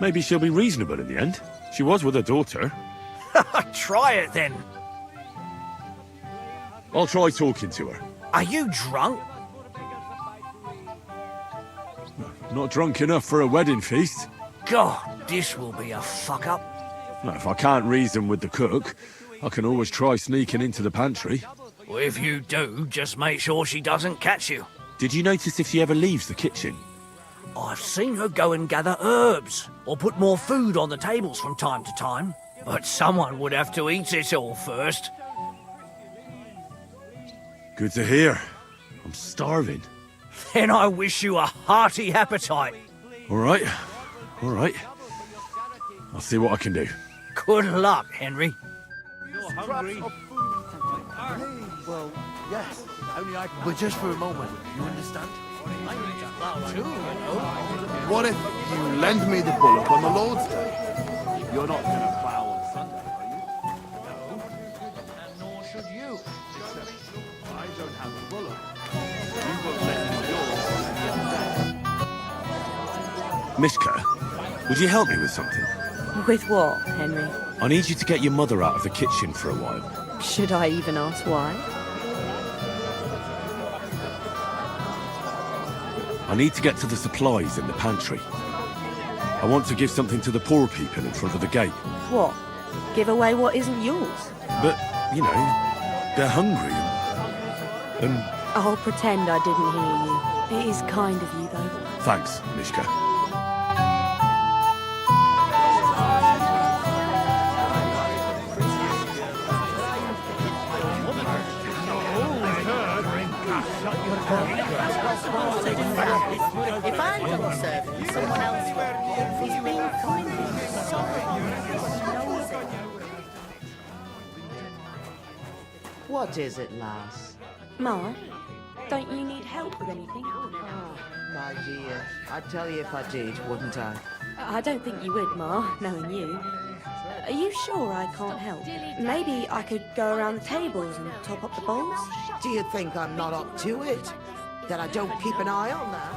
Maybe she'll be reasonable in the end. She was with her daughter. Try it then. I'll try talking to her. Are you drunk? Not drunk enough for a wedding feast. God, this will be a fuck-up. Now, if I can't reason with the cook, I can always try sneaking into the pantry. Well, if you do, just make sure she doesn't catch you. Did you notice if she ever leaves the kitchen? I've seen her go and gather herbs, or put more food on the tables from time to time. But someone would have to eat it all first. Good to hear. I'm starving. Then I wish you a hearty appetite. All right. All right. I'll see what I can do. Good luck, Henry. Well, yes. But just for a moment, you understand? What if you lend me the bullock on the Lord's Day? You're not going to plough on Sunday, are you? No. And nor should you. Except I don't have a bullock. You've got to lend me yours. Mishka, would you help me with something? With what, Henry? I need you to get your mother out of the kitchen for a while. Should I even ask why? I need to get to the supplies in the pantry. I want to give something to the poor people in front of the gate. What? Give away what isn't yours? But, you know, they're hungry and... I'll pretend I didn't hear you. It is kind of you, though. Thanks, Mishka. If I don't serve him, someone else will. He's been kind of sorry. What is it, lass? Ma, don't you need help with anything? Oh, my dear, I'd tell you if I did, wouldn't I? I don't think you would, Ma, knowing you. Are you sure I can't help? Maybe I could go around the tables and top up the bowls? Do you think I'm not up to it? That I don't keep an eye on that?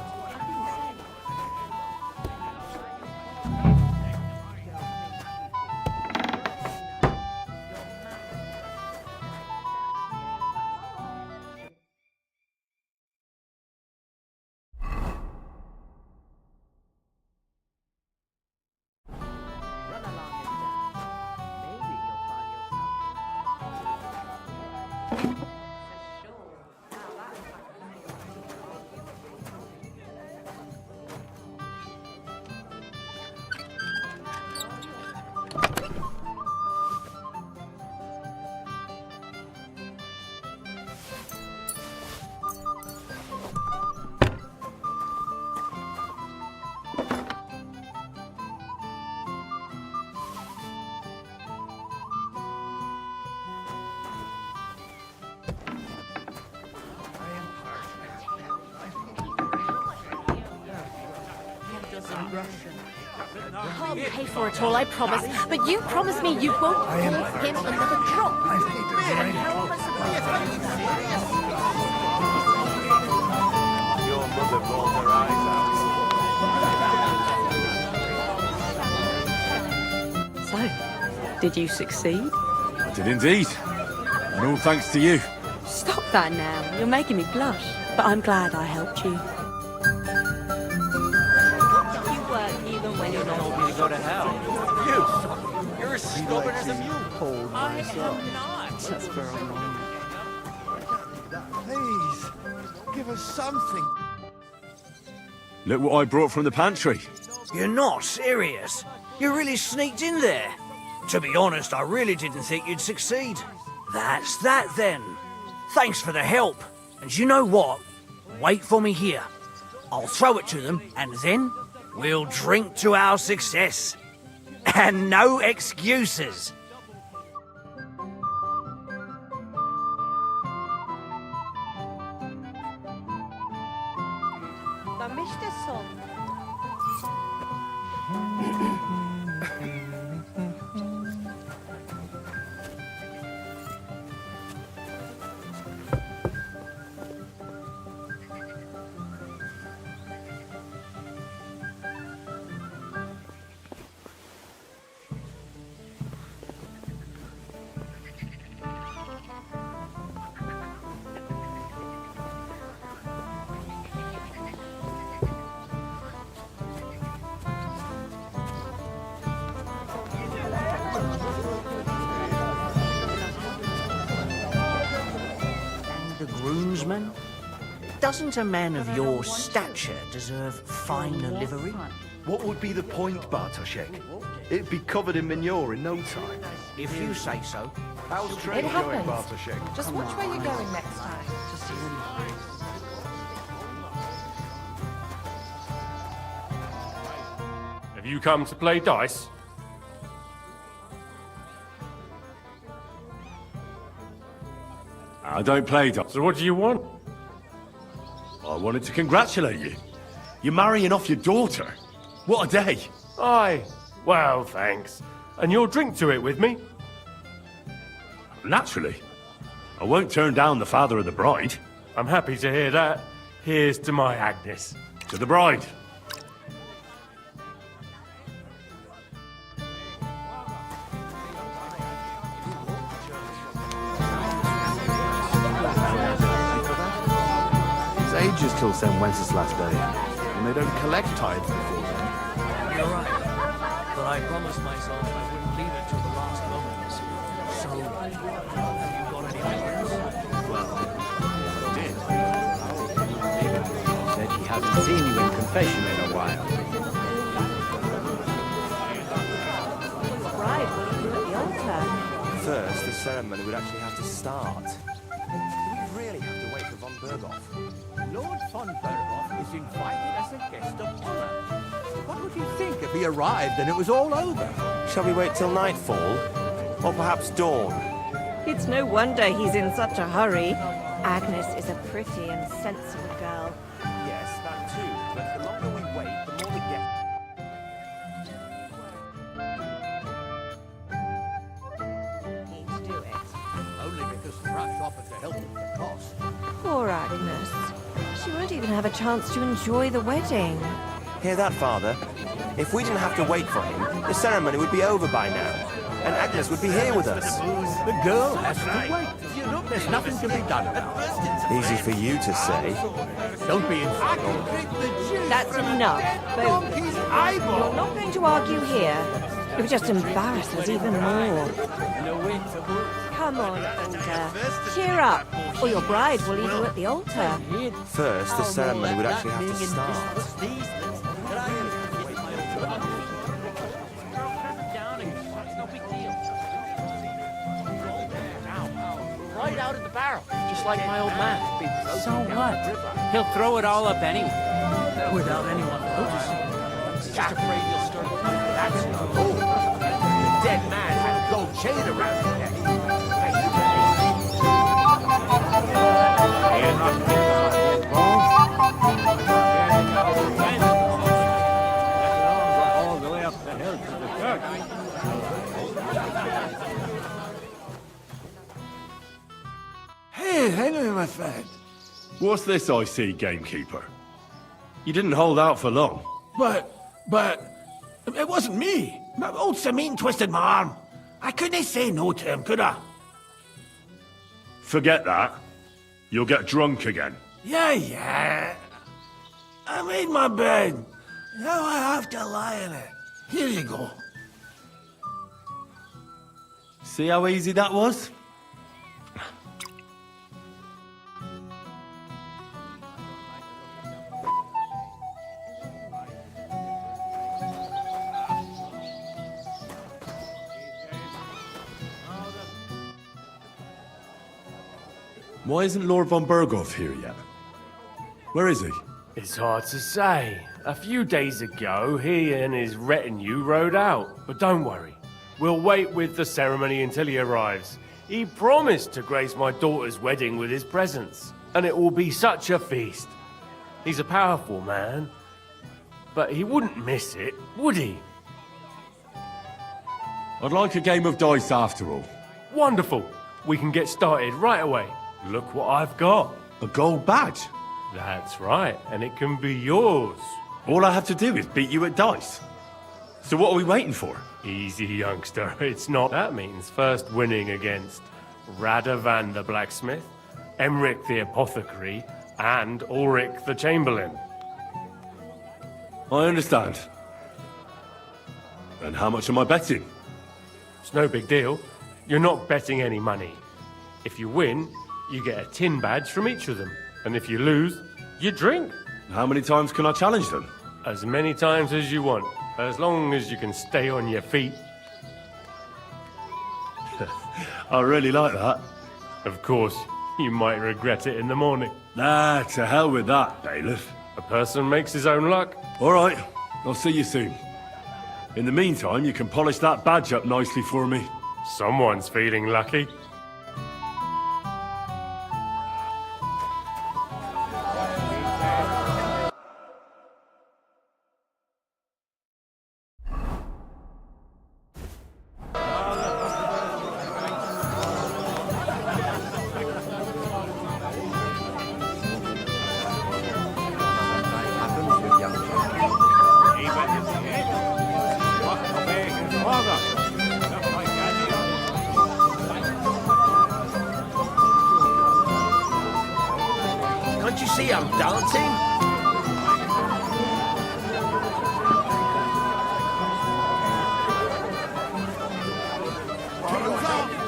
I'll pay for it all, I promise. But you promise me you won't pour him another drop. Your mother rolled her eyes out. So, did you succeed? I did indeed. And all thanks to you. Stop that now. You're making me blush. But I'm glad I helped you. You told me to go to hell. You're as stubborn as a mule. I am not. That's very annoying. Please, give us something. Look what I brought from the pantry. You're not serious? You really sneaked in there? To be honest, I really didn't think you'd succeed. That's that then. Thanks for the help. And you know what? Wait for me here. I'll throw it to them, and then we'll drink to our success. And no excuses. groomsmen? Doesn't a man of your stature deserve finer livery? What would be the point, Bartoszek? It'd be covered in manure in no time. If you say so. How's It trade going, happens. Bartoszek? Just watch where you're going next time. Have you come to play dice? I don't play dice. So what do you want? I wanted to congratulate you. You're marrying off your daughter. What a day. Aye. Well, thanks. And you'll drink to it with me? Naturally. I won't turn down the father of the bride. I'm happy to hear that. Here's to my Agnes. To the bride. It's ages till St. Wenceslas Day, and they don't collect tithes before then. You're right. But I promised myself I wouldn't leave it till the last moment. So, have you got any plans? Well, I did. He said he hasn't seen you in confession in a while. Bride, what do you do at the altar? First, the ceremony would actually have to start. Do we really have to wait for von Berghoff? Lord von Berghoff is invited as a guest of honor. What would you think if he arrived and it was all over? Shall we wait till nightfall? Or perhaps dawn? It's no wonder he's in such a hurry. Agnes is a pretty and sensible girl. Yes, that too. But the longer we wait, the more we get... Need to do it. Only because Thrush offered to help with the cost. Poor Agnes. She won't even have a chance to enjoy the wedding. Hear that, Father? If we didn't have to wait for him, the ceremony would be over by now. And Agnes would be here with us. The girl has to wait. There's nothing to be done about it. Easy for you to say. Don't be insane. That's enough, both of you. You're not going to argue here. It would just embarrass us even more. Come on, Olga. Cheer up, or your bride will leave you at the altar. First, the ceremony would actually have to start. Right out of the barrel, just like my old man. So what? He'll throw it all up anyway, without anyone noticing. He's just afraid he'll start. That's not cool. The dead man had a gold chain around his neck. All the way up the hill to the church. Hey, hang on, my friend. What's this I see, gamekeeper? You didn't hold out for long. But, it wasn't me. Old Samin twisted my arm. I couldn't say no to him, could I? Forget that. You'll get drunk again. Yeah. I made my bed. Now I have to lie in it. Here you go. See how easy that was? Why isn't Lord von Berghoff here yet? Where is he? It's hard to say. A few days ago, he and his retinue rode out. But don't worry. We'll wait with the ceremony until he arrives. He promised to grace my daughter's wedding with his presence. And it will be such a feast. He's a powerful man. But he wouldn't miss it, would he? I'd like a game of dice after all. Wonderful. We can get started right away. Look what I've got. A gold badge? That's right, and it can be yours. All I have to do is beat you at dice. So what are we waiting for? Easy, youngster. It's not. That means first winning against Radovan the blacksmith, Emric the apothecary, and Ulrich the chamberlain. I understand. And how much am I betting? It's no big deal. You're not betting any money. If you win, You get a tin badge from each of them. And if you lose, you drink. How many times can I challenge them? As many times as you want, as long as you can stay on your feet. I really like that. Of course, you might regret it in the morning. Nah, to hell with that, bailiff. A person makes his own luck. All right, I'll see you soon. In the meantime, you can polish that badge up nicely for me. Someone's feeling lucky. Can't you see I'm dancing?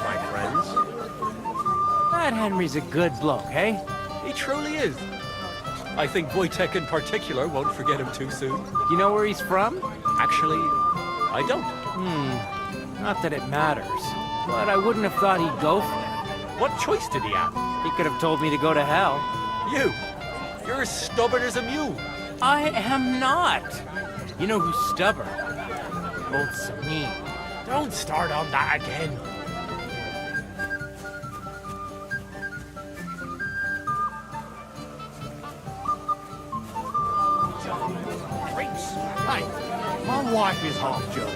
My friends. That Henry's a good bloke, eh? He truly is. I think Wojtek in particular won't forget him too soon. You know where he's from? Actually, I don't. Not that it matters. But I wouldn't have thought he'd go for it. What choice did he have? He could have told me to go to hell. You? You're as stubborn as a mule. I am not. You know who's stubborn? Old Sameen. Don't start on that again. Hey, my wife is half German.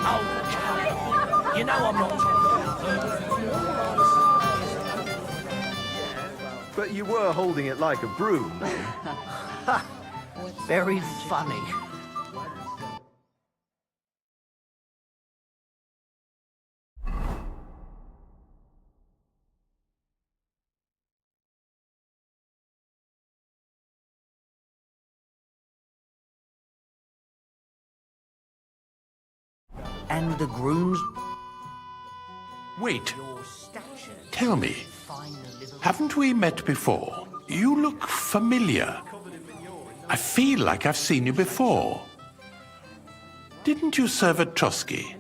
Oh, you know I'm not. But you were holding it like a broom. Very funny. And the grooms... Wait. Tell me, haven't we met before? You look familiar. I feel like I've seen you before. Didn't you serve at Trotsky?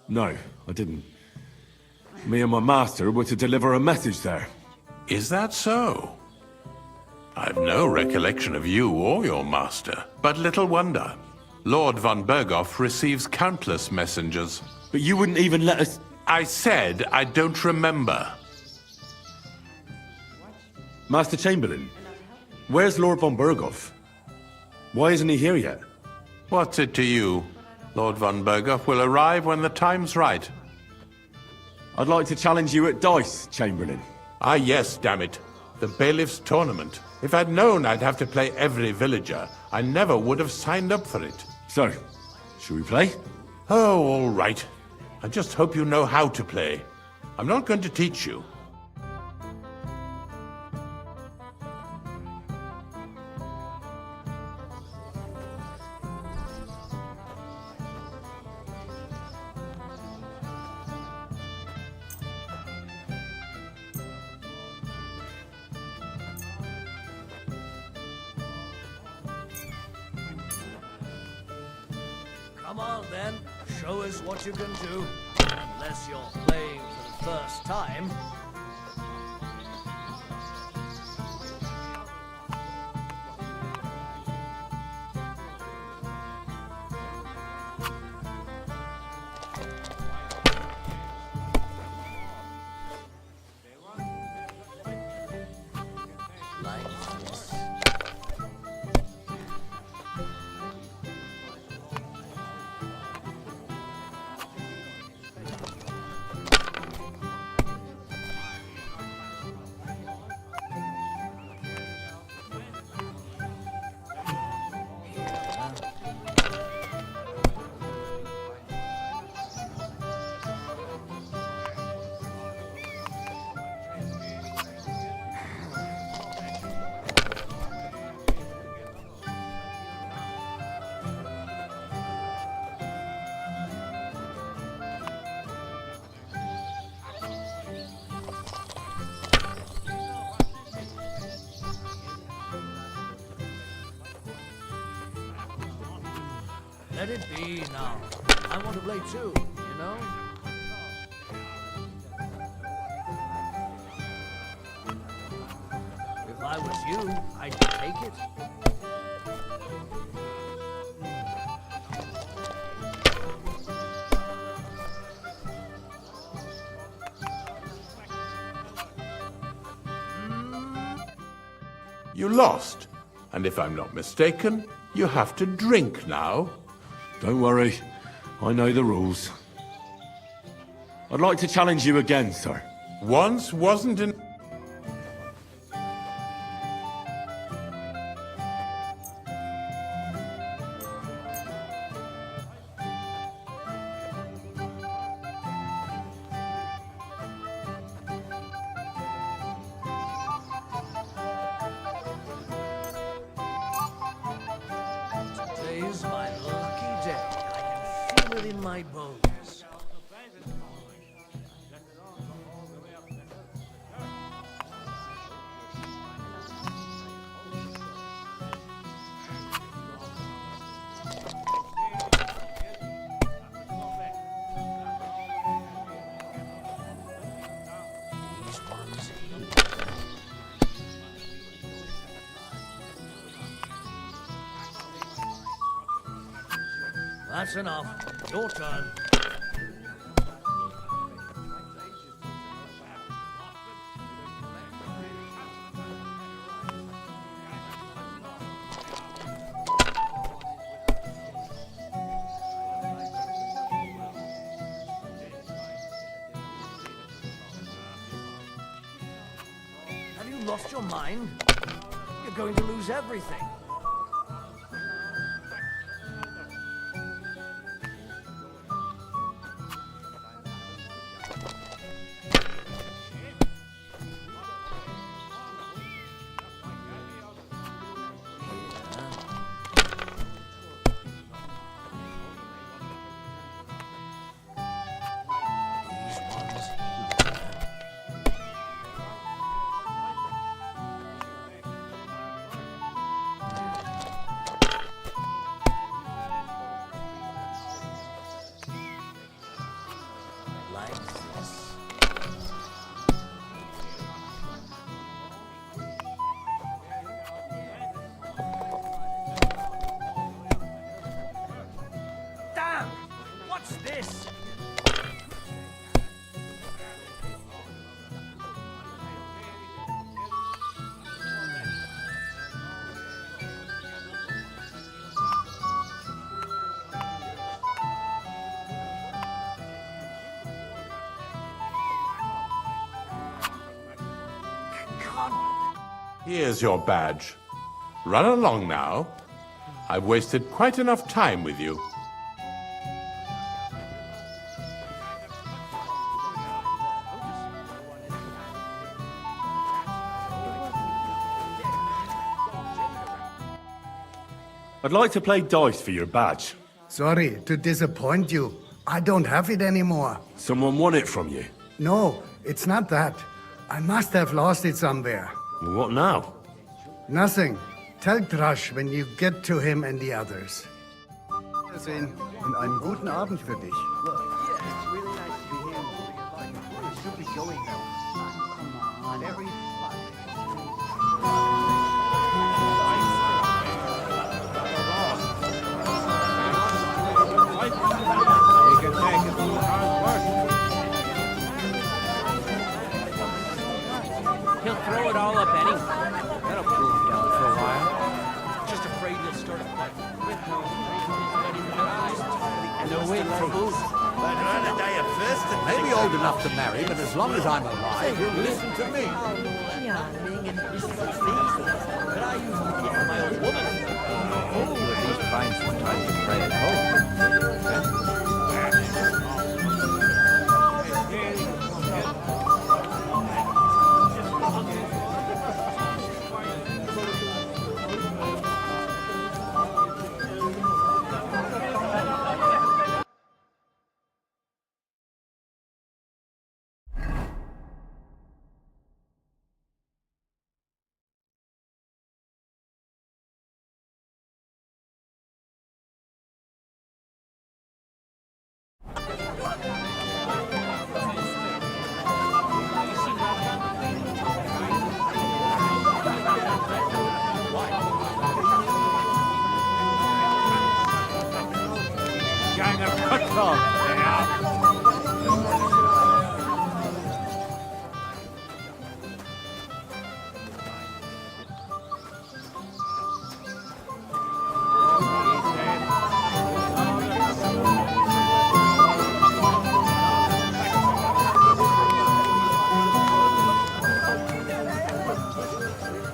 No, I didn't. Me and my master were to deliver a message there. Is that so? I've no recollection of you or your master, but little wonder. Lord von Berghoff receives countless messengers. But you wouldn't even let us... I said I don't remember. Master Chamberlain, where's Lord von Berghoff? Why isn't he here yet? What's it to you? Lord von Berghoff will arrive when the time's right. I'd like to challenge you at dice, Chamberlain. Ah, yes, damn it. The bailiff's tournament. If I'd known I'd have to play every villager, I never would have signed up for it. So, should we play? Oh, all right. I just hope you know how to play. I'm not going to teach you. Come on then, show us what you can do. Unless you're playing for the first time. Like this. Let it be now. I want to play too, you know? If I was you, I'd take it. You lost. And if I'm not mistaken, you have to drink now. Don't worry. I know the rules. I'd like to challenge you again, sir. Once wasn't an... Today's my lucky day. I can feel it in my bones. These ones here. That's enough. Your turn. Have you lost your mind? You're going to lose everything. Like this. Damn! What's this? Here's your badge. Run along now. I've wasted quite enough time with you. I'd like to play dice for your badge. Sorry to disappoint you. I don't have it anymore. Someone won it from you. No, it's not that. I must have lost it somewhere. Well, what now? Nothing. Tell Drush when you get to him and the others. Wiedersehen und einen guten Abend für dich. He'll throw it all up anyway. That'll cool him down for a while. Just afraid he'll start a fight. No way for booze. Maybe old enough to marry, but as long as I'm alive, he'll listen to me. But I used to get my old woman. Hope you at least find some time to pray at home.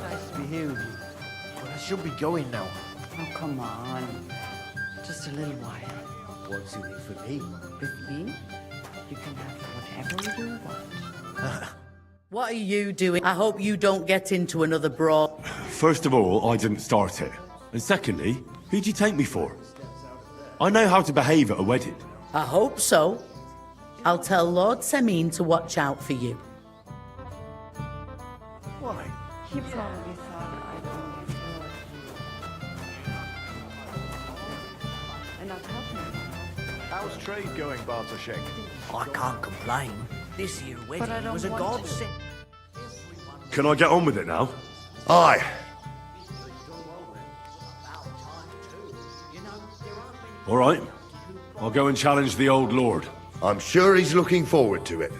Nice to be here with you. But I should be going now. Oh, come on. Just a little while. What's in it for me? With me, you can have whatever you want. What are you doing? I hope you don't get into another brawl. First of all, I didn't start it. And secondly, who'd you take me for? I know how to behave at a wedding. I hope so. I'll tell Lord Semin to watch out for you. Why? He probably thought I'd only and I'll help him. How's trade going, Bartoszek? I can't complain. This here But I wedding don't was a want to. godsend. Can I get on with it now? Aye. All right. I'll go and challenge the old lord. I'm sure he's looking forward to it.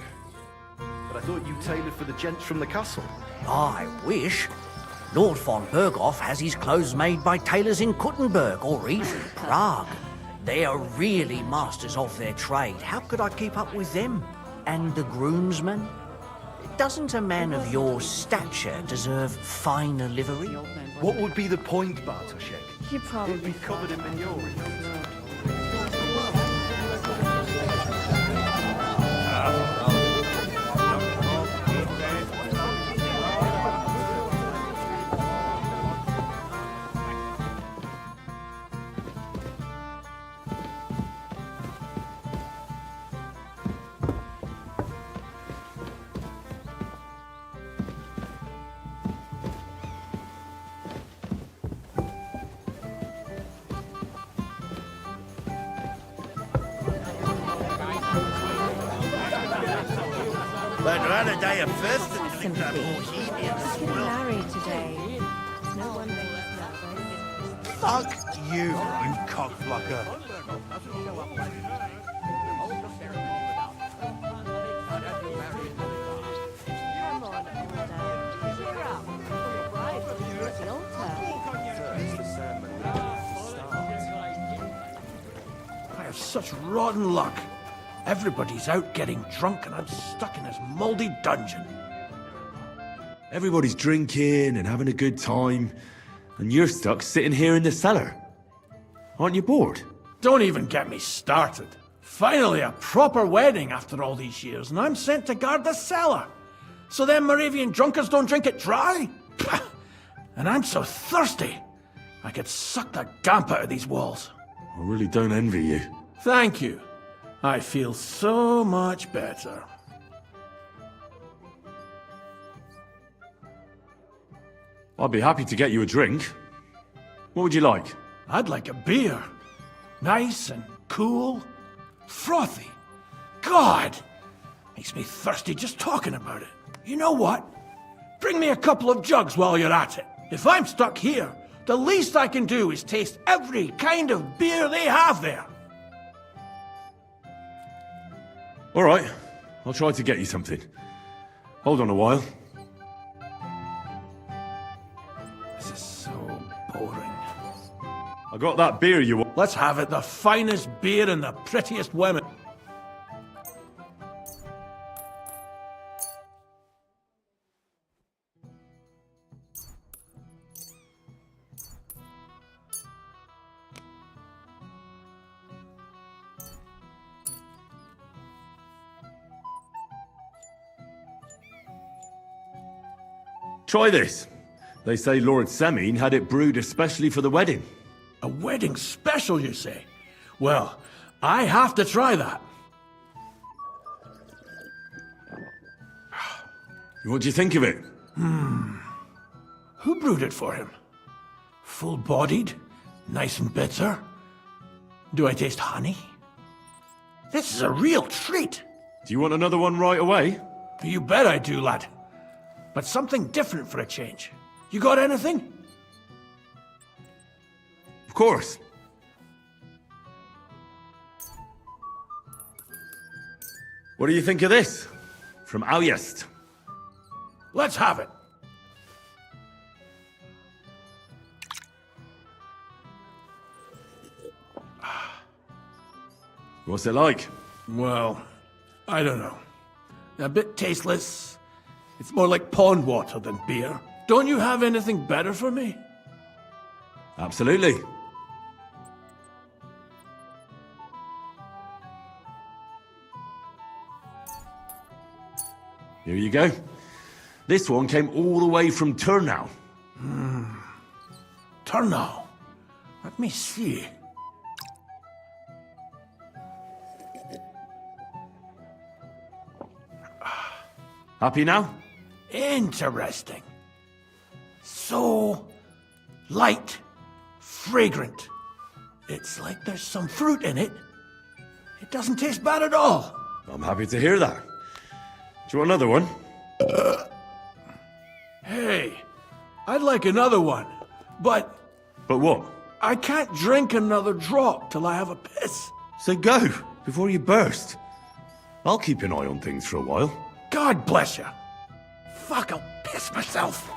But I thought you tailored for the gents from the castle. I wish. Lord von Berghoff has his clothes made by tailors in Kuttenberg or even Prague. They are really masters of their trade. How could I keep up with them? And the groomsmen? Doesn't a man of your stature deserve finer livery? What would be the point, Bartoszek? He probably It'd be covered in manure. I'd rather die of thirst than drink that Sympathy. bohemian Getting swill. married today. No wonder he's not very Fuck you, you cockblocker. Come on, Alda. Cheer up. The bride will be at the altar. I have such rotten luck. Everybody's out getting drunk and I'm stuck in this mouldy dungeon. Everybody's drinking and having a good time, and you're stuck sitting here in the cellar. Aren't you bored? Don't even get me started. Finally, a proper wedding after all these years, and I'm sent to guard the cellar. So them Moravian drunkards don't drink it dry? Pah! And I'm so thirsty, I could suck the damp out of these walls. I really don't envy you. Thank you. I feel so much better. I'd be happy to get you a drink. What would you like? I'd like a beer. Nice and cool. Frothy. God! Makes me thirsty just talking about it. You know what? Bring me a couple of jugs while you're at it. If I'm stuck here, the least I can do is taste every kind of beer they have there. All right. I'll try to get you something. Hold on a while. This is so boring. I got that beer you want. Let's have it. The finest beer and the prettiest women. Try this. They say Lord Semin had it brewed especially for the wedding. A wedding special, you say? Well, I have to try that. What do you think of it? Who brewed it for him? Full-bodied? Nice and bitter? Do I taste honey? This is a real treat. Do you want another one right away? You bet I do, lad. But something different for a change. You got anything? Of course. What do you think of this? From Alyest. Let's have it. What's it like? Well, I don't know. A bit tasteless. It's more like pond water than beer. Don't you have anything better for me? Absolutely. Here you go. This one came all the way from Turnau. Turnau. Let me see. Happy now? Interesting. So light, fragrant. It's like there's some fruit in it. It doesn't taste bad at all. I'm happy to hear that. Do you want another one? Hey, I'd like another one, but... But what? I can't drink another drop till I have a piss. So go, before you burst. I'll keep an eye on things for a while. God bless you. Fuck, I'll piss myself.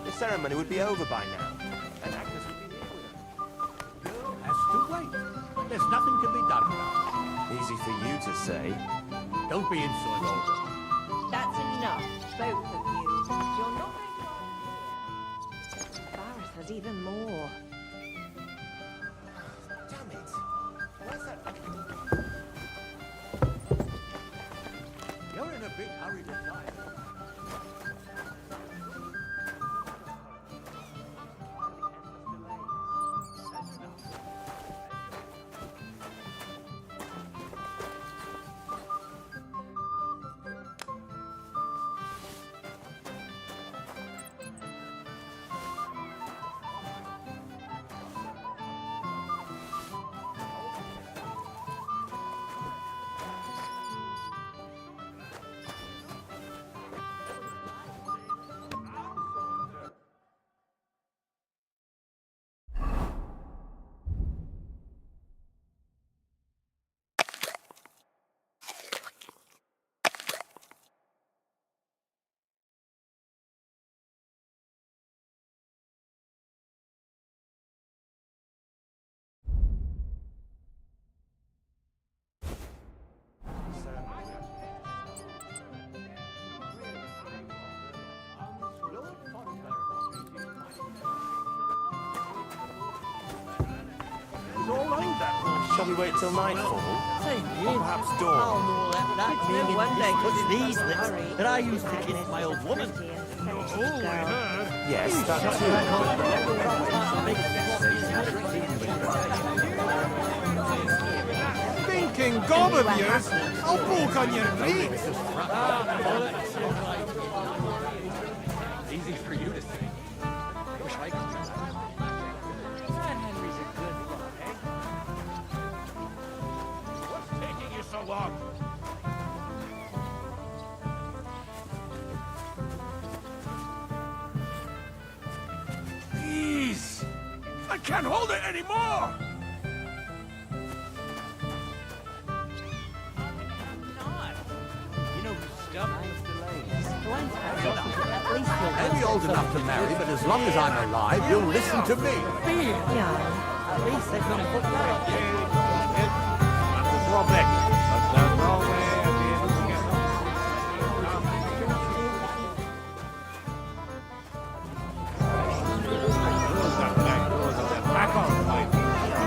The ceremony would be over by now, and Agnes would be here with her. Girl has to wait. There's nothing can be done about it. Easy for you to say. Don't be insolent. That's enough, both of you. You're not going to embarrass us even more. Damn it. Where's that? You're in a big hurry to fly. Shall we wait till nightfall? Or perhaps Oh, dawn? no, that No means wonder it's you these didn't lips hurry. that I used to kiss my old woman. Yes, that Thinking gob of yours, I'll poke on your breeks. Easy for you to say. Wish I could do that. Henry's a good boy, eh? What's taking you so long? can't hold it anymore! You know who's stubborn? Maybe old enough to marry, but as long as I'm alive, you'll listen to me. Yeah. At least they've got a foot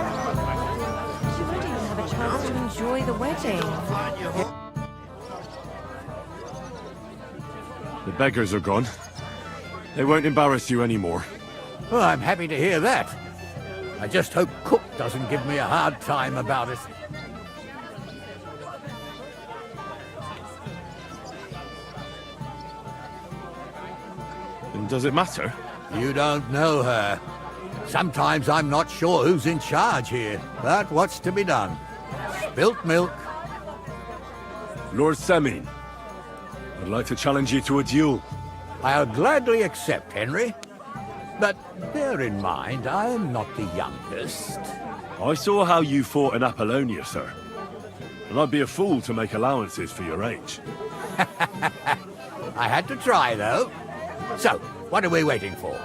You won't even have a chance to enjoy the wedding. The beggars are gone. They won't embarrass you anymore. Well, I'm happy to hear that. I just hope Cook doesn't give me a hard time about it. And does it matter? You don't know her. Sometimes I'm not sure who's in charge here, but what's to be done? Spilt milk. Lord Semin, I'd like to challenge you to a duel. I'll gladly accept, Henry. But bear in mind, I am not the youngest. I saw how you fought in Apollonia, sir. And I'd be a fool to make allowances for your age. I had to try, though. So, what are we waiting for?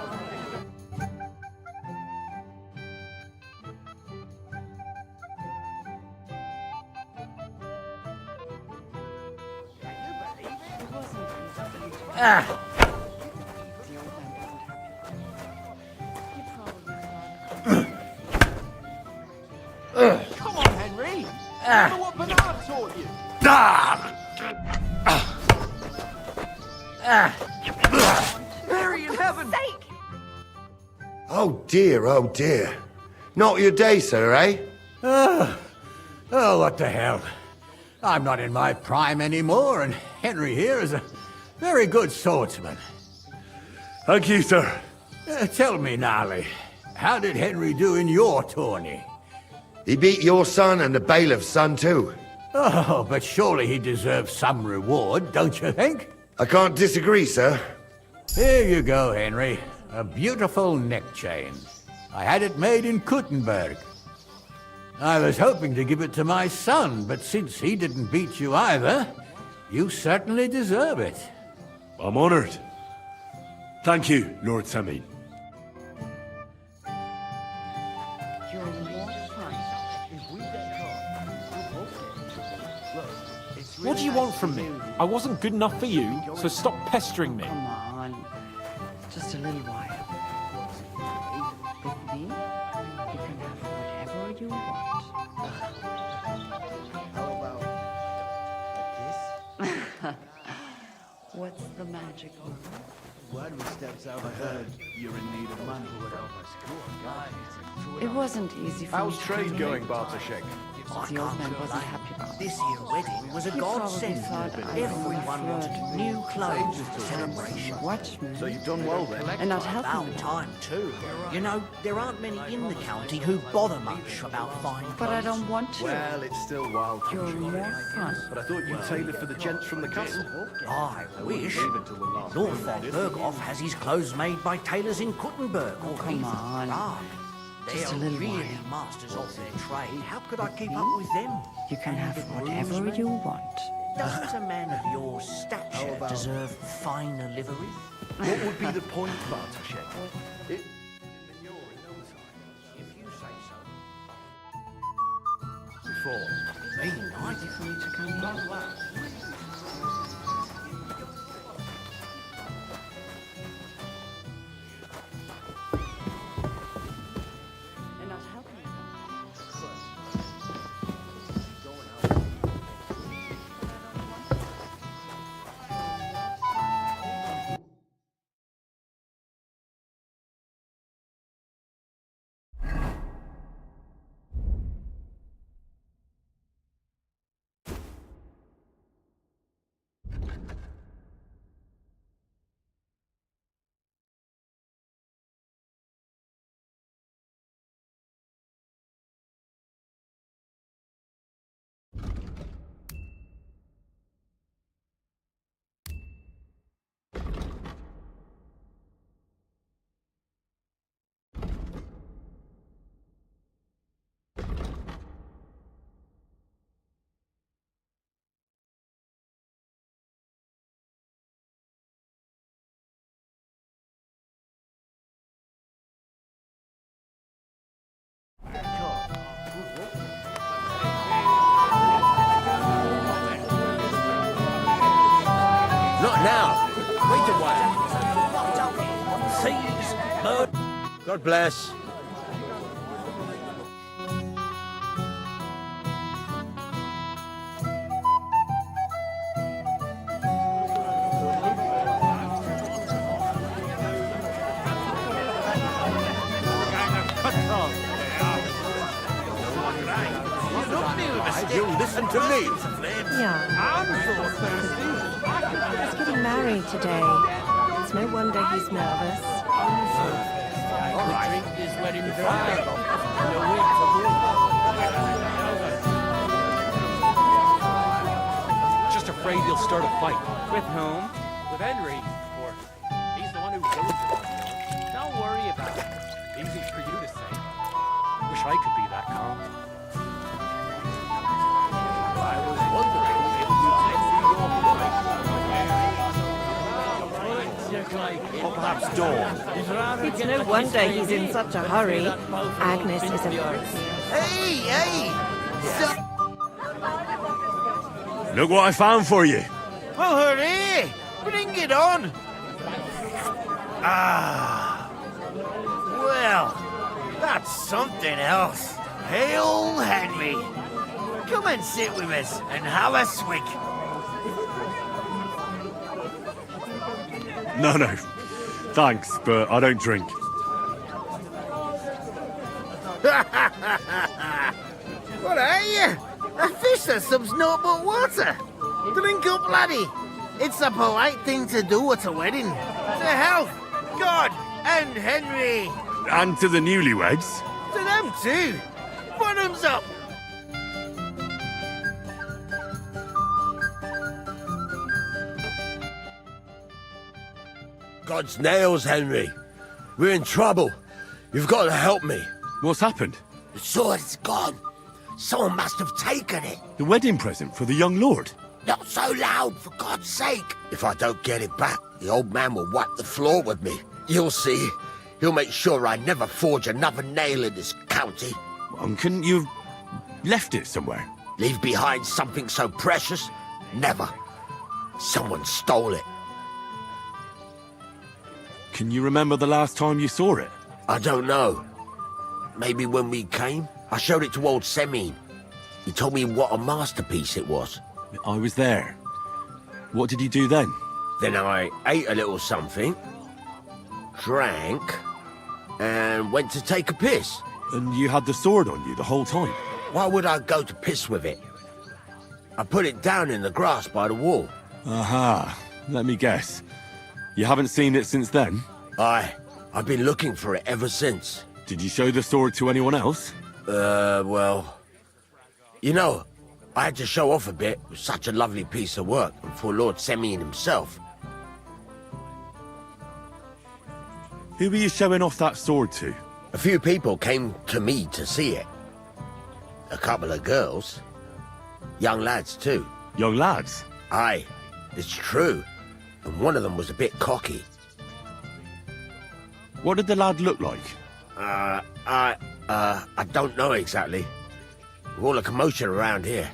Ah! Come on, Henry! I know what Bernard taught you! Mary in heaven! Oh dear. Not your day, sir, eh? Oh, what the hell. I'm not in my prime anymore, and Henry here is a very good swordsman. Thank you, sir. Tell me, Gnarly, how did Henry do in your tourney? He beat your son and the bailiff's son too. Oh, but surely he deserves some reward, don't you think? I can't disagree, sir. Here you go, Henry. A beautiful neck chain. I had it made in Kuttenberg. I was hoping to give it to my son, but since he didn't beat you either, you certainly deserve it. I'm honored. Thank you, Lord Semin. What do you want from me? I wasn't good enough for you, so stop pestering me. Come on. Just a little while. With me, you can have whatever you want. What's the magic word? Word steps out. I heard you're in need of money. It wasn't easy for How's me trade to going, Bartoszek? The old man wasn't happy about This year's wedding was a He godsend. probably thought I Everyone was wanted new clothes for the celebration. Watch me. So you've done well then. And not helping About me. time too. You know, there aren't many in the county who bother much about fine clothes. But I don't want to. Well, it's still wild You're country. more fun. But I thought you tailored for the gents from the castle. I wish. Lord von Berghoff has his clothes made by tailors in Kuttenberg or Come even on. Prague. They Just a are little really while. masters of their trade. How could I keep up with them? You can have whatever you want. Doesn't a man of your stature deserve finer livery? What would be the point, Bartoszek? If you say so. Before. Very nice. Easy for me to come back. And not helping me. God bless. You listen to me. Yeah. He's getting married today. It's no wonder he's nervous. We'll drink this wedding dry. Just afraid he'll start a fight. With whom? With Henry, of course. He's the one who goes it. Don't worry about it. Easy for you to say. Wish I could be that calm. I was wondering if you'd take me Or perhaps Dawn. It's no wonder he's in such a hurry. Agnes is a... Hey! Look what I found for you. Well, hooray! Bring it on! Ah. Well, that's something else. Hail Henry! Come and sit with us and have a swig. No. Thanks, but I don't drink. What are you? A fish that subs naught but water. Drink up, laddie. It's a polite thing to do at a wedding. To health, God, and Henry. And to the newlyweds. To them too. Bottoms up. God's nails, Henry. We're in trouble. You've got to help me. What's happened? The sword's gone. Someone must have taken it. The wedding present for the young lord? Not so loud, for God's sake. If I don't get it back, the old man will wipe the floor with me. You'll see. He'll make sure I never forge another nail in this county. And couldn't you have left it somewhere? Leave behind something so precious? Never. Someone stole it. Can you remember the last time you saw it? I don't know. Maybe when we came? I showed it to old Semine. He told me what a masterpiece it was. I was there. What did you do then? Then I ate a little something, drank, and went to take a piss. And you had the sword on you the whole time? Why would I go to piss with it? I put it down in the grass by the wall. Aha. Let me guess. You haven't seen it since then? I've been looking for it ever since. Did you show the sword to anyone else? Well... You know, I had to show off a bit. It was such a lovely piece of work, and for Lord Semine himself. Who were you showing off that sword to? A few people came to me to see it. A couple of girls. Young lads, too. Young lads? Aye, it's true. And one of them was a bit cocky. What did the lad look like? I don't know exactly. With all the commotion around here.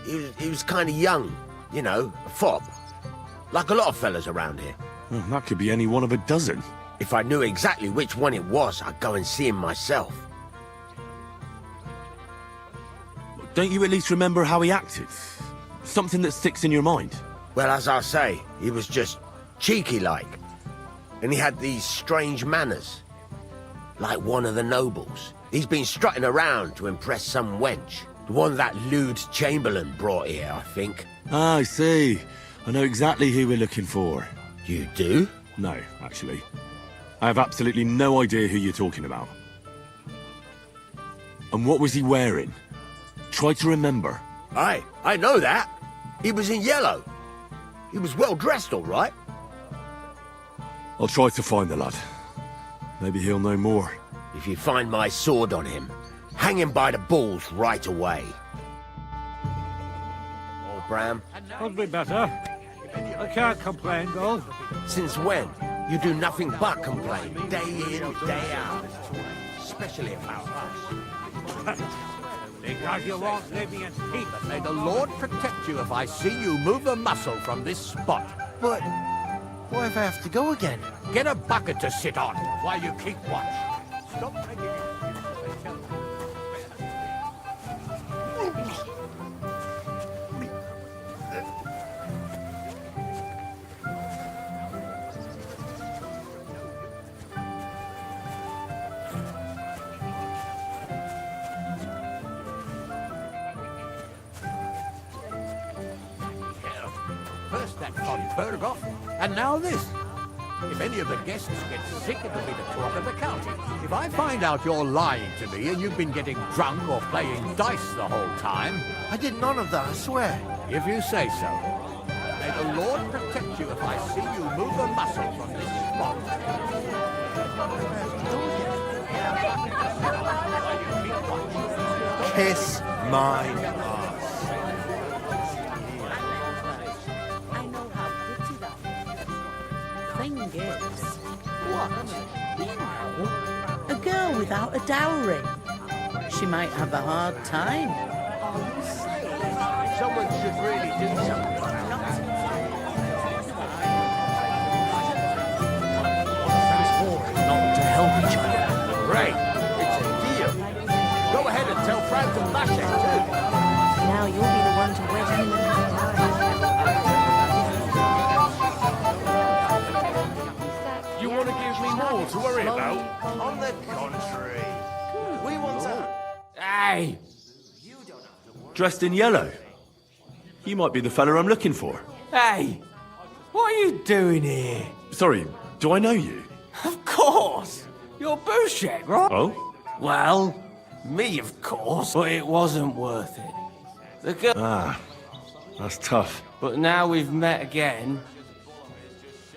He was kind of young, you know, a fop. Like a lot of fellas around here. Well, that could be any one of a dozen. If I knew exactly which one it was, I'd go and see him myself. Don't you at least remember how he acted? Something that sticks in your mind? Well, as I say, he was just cheeky-like. And he had these strange manners. Like one of the nobles. He's been strutting around to impress some wench. The one that lewd Chamberlain brought here, I think. Ah, I see. I know exactly who we're looking for. You do? No, actually. I have absolutely no idea who you're talking about. And what was he wearing? Try to remember. Aye, I know that. He was in yellow. He was well dressed, all right. I'll try to find the lad. Maybe he'll know more. If you find my sword on him, hang him by the balls right away. Old Bram? Could be better. I can't complain, though. Since when? You do nothing but complain, day in, day out. Especially about us. Because you won't leave me in peace. But may the Lord protect you if I see you move a muscle from this spot. But What if I have to go again? Get a bucket to sit on while you keep watch. Stop taking it. First that von Berghoff, and now this. If any of the guests get sick, it'll be the talk of the county. If I find out you're lying to me and you've been getting drunk or playing dice the whole time... I did none of that, I swear. If you say so. May the Lord protect you if I see you move a muscle from this spot. Kiss my ass. Thing is, what? A girl without a dowry. She might have a hard time. Someone should really do something. Not to help each other. Great. It's a deal. Go ahead and tell Frank and Lasher too. Now you'll be the one to wed him and his bride. You want to give me more to worry about? On the contrary, we want to... Hey! Dressed in yellow. You might be the fella I'm looking for. Hey! What are you doing here? Sorry, do I know you? Of course! You're Bouchek, right? Oh? Well, me, of course. But it wasn't worth it. The girl... Ah, that's tough. But now we've met again.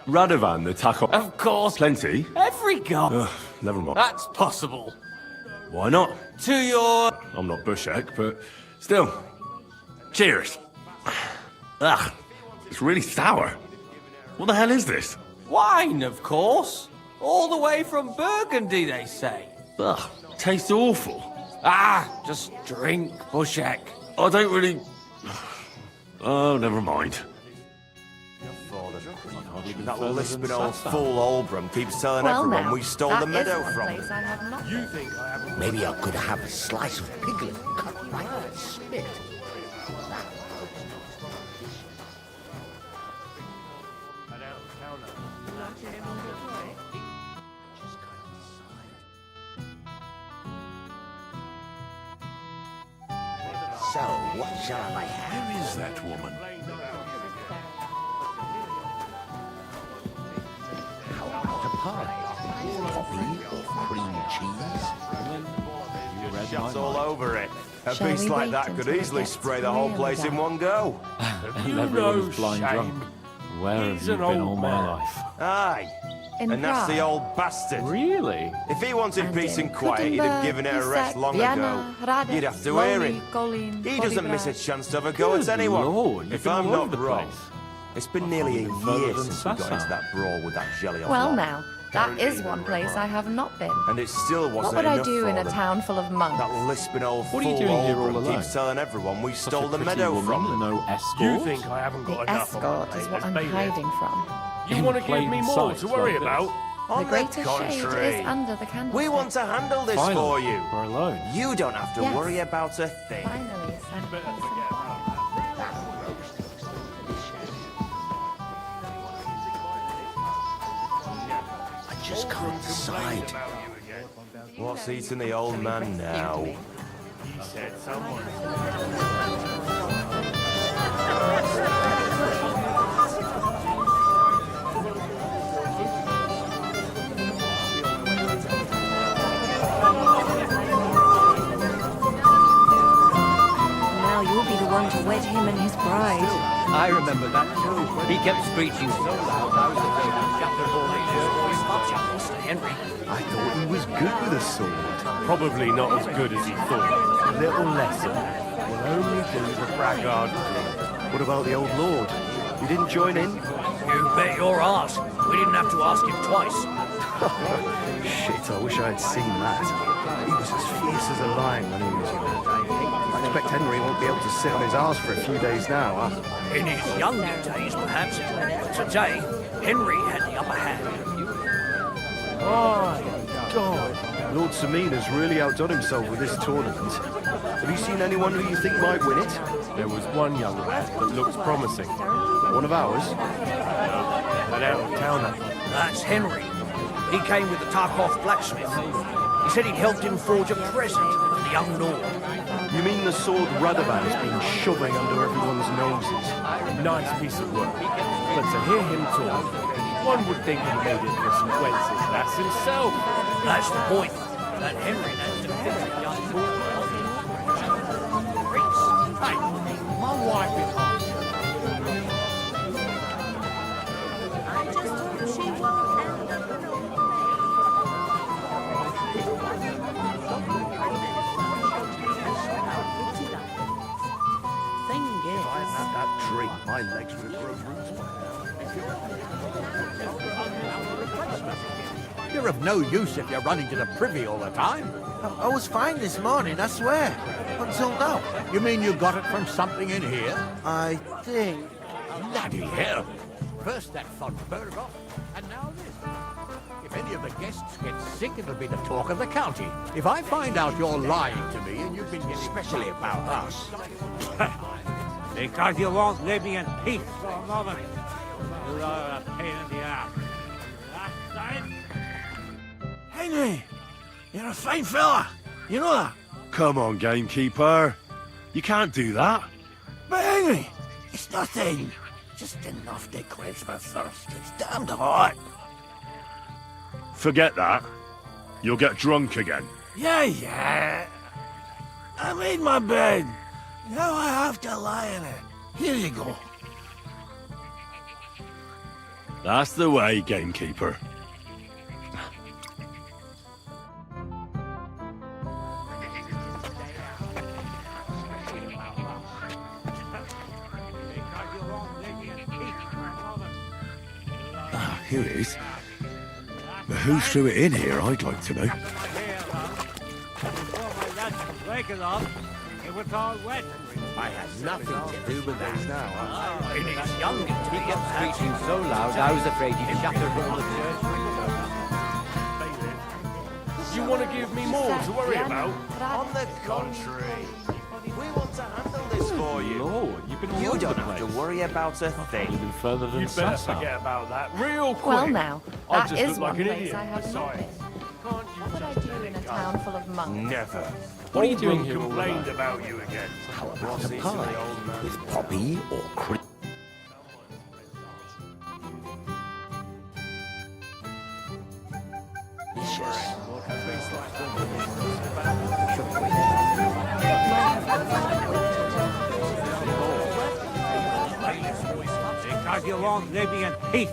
Radovan, the taco. Of course. Plenty. Every god. Ugh, never mind. That's possible. Why not? To your... I'm not Bushek, but still. Cheers. Ugh, it's really sour. What the hell is this? Wine, of course. All the way from Burgundy, they say. Ugh, tastes awful. Ah, just drink, Bushek. I don't really... Oh, never mind. That lisping old fool Oldbrum keeps telling everyone we stole the meadow from him. You think I haven't... Maybe I could have a slice of piglet cut right on the spit. So, what shall I have? Where is that woman? How about a pie? Coffee or cream cheese? Shots all over it. A Shall beast we like wait that could until it easily gets spray the whole real place in dark? one go. You Everyone know is blind shame. drunk. Where He's have you an been old all my man. life? Aye. In And that's the Prague. old bastard. Really? If he wanted And peace in and quiet, he'd have given it a rest long ago. You'd have to hear him. He doesn't miss a chance to have a go at Good anyone. Lord, you've If been I'm all over not the wrong, place. it's been nearly a Further year than since we got Sasa. into that brawl with that jelly off Well lot. now, that is one place I have not been. And it still wasn't What would I enough do for in a them. town full of monks? That lisping old What are you fool doing here all Oldbrum alone? keeps telling everyone we Such stole a the pretty meadow woman from them. and no escort? You think I haven't got The enough on my escort plate is what as I'm bailiff? hiding from. You In want to give plain me more sight to worry like this. about? The On the greatest shade contrary, is under the candlestick. we want to handle this Finally, for you. we're alone. You don't have to Yes. worry about a thing. Finally, some peace and quiet. That roast looks delicious. I just can't decide. What's eating the old man now? He said someone. Now you'll be the one to wed him and his bride. I remember that too. He kept screeching so loud I was afraid I'd shattered all his Mr. Henry. I thought he was good with a sword. Probably not as good as he thought. A little lesson will only do the braggart. What about the old lord? You didn't join in? You bet your ass. We didn't have to ask him twice. Shit, I wish I had seen that. He was as fierce as a lion when he was young. expect Henry won't be able to sit on his arse for a few days now, huh? In his younger days, perhaps, but today, Henry had the upper hand. My God. Lord Sameen has really outdone himself with this tournament. Have you seen anyone who you think might win it? There was one young lad that looks promising. One of ours? An out-of-towner. That's Henry. He came with the Tarkov blacksmith. He said he'd helped him forge a present for the young Lord. You mean the sword Radovan's been shoving under everyone's noses? Nice piece of work. But to hear him talk, one would think he made it for St. Wenceslas himself. That's the point. That Henry has defeated the young Lord. Hey, my wife is home. If I hadn't had that drink, my legs would have grown roots by now. You're of no use if you're running to the privy all the time. I was fine this morning, I swear. Until now. You mean you got it from something in here? I think... Bloody hell! First that von Berghoff, and now this. If any of the guests get sick, it'll be the talk of the county. If I find out you're lying to me and you've been getting... Especially about us. Because you won't leave me in peace for a moment. You are a pain in the ass. Last time... Henry, you're a fine fella. You know that? Come on, gamekeeper. You can't do that. But Henry, it's nothing. Just enough to quench my thirst. It's damned hot. Forget that. You'll get drunk again. Yeah. I made my bed. Now I have to lie in it. Here you go. That's the way, gamekeeper. Here it is. But who threw it in here, I'd like to know. It was all wet. I had nothing to do with that now. In his younger days, He kept screeching so loud, I was afraid he'd shattered all the church windows. You want to give me more to worry about? On the contrary, we want to handle this for you. Lord, you've been all You over don't the have to place. worry about a thing. Even further than You better Sasa. forget about that real quick. Well now, I that just is look like one an place idiot. I have not Besides, been. What would I do in a town full of monks? Never. What are you doing here all complained alone? about you again. How about a pie with poppy or cream? Because you won't leave me in peace.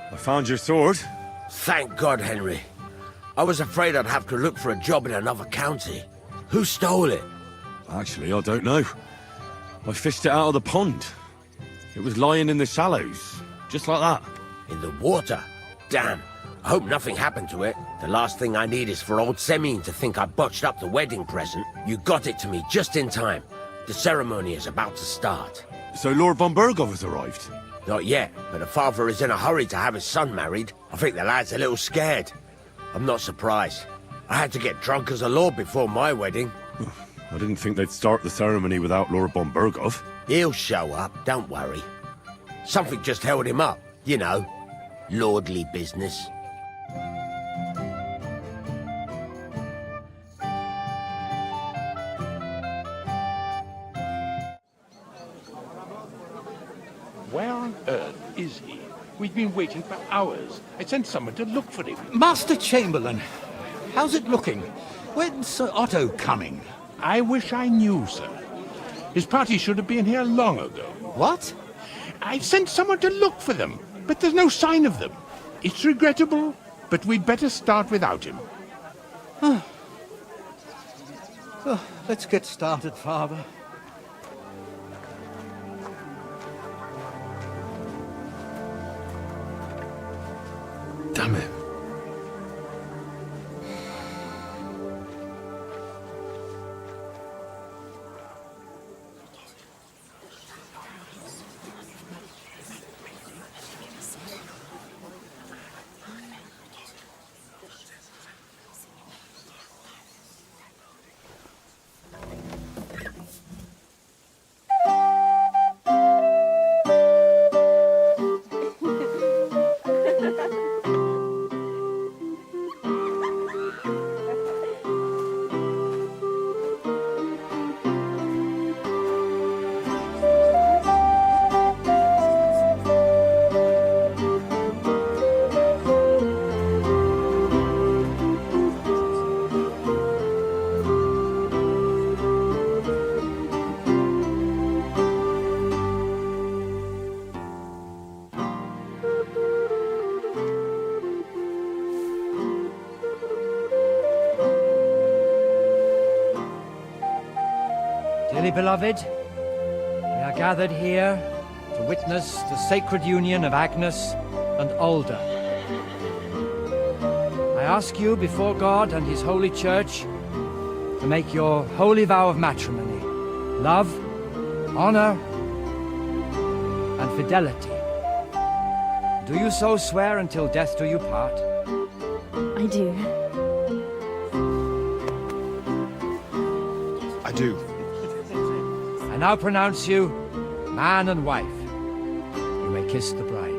I found your sword. Thank God, Henry. I was afraid I'd have to look for a job in another county. Who stole it? Actually, I don't know. I fished it out of the pond. It was lying in the shallows, just like that. In the water? Damn. I hope nothing happened to it. The last thing I need is for old Semine to think I botched up the wedding present. You got it to me just in time. The ceremony is about to start. So Lord von Berghoff has arrived? Not yet, but the father is in a hurry to have his son married. I think the lad's a little scared. I'm not surprised. I had to get drunk as a lord before my wedding. I didn't think they'd start the ceremony without Lord von Berghoff. He'll show up, don't worry. Something just held him up, you know. Lordly business. Where on earth is he? We've been waiting for hours. I sent someone to look for him. Master Chamberlain, how's it looking? When's Sir Otto coming? I wish I knew, sir. His party should have been here long ago. What? I've sent someone to look for them, but there's no sign of them. It's regrettable, but we'd better start without him. Let's get started, Father. Damn it. Dearly beloved, we are gathered here to witness the sacred union of Agnes and Alda. I ask you before God and His holy church to make your holy vow of matrimony, love, honor, and fidelity. Do you so swear until death do you part? I do. I do. I now pronounce you man and wife. You may kiss the bride.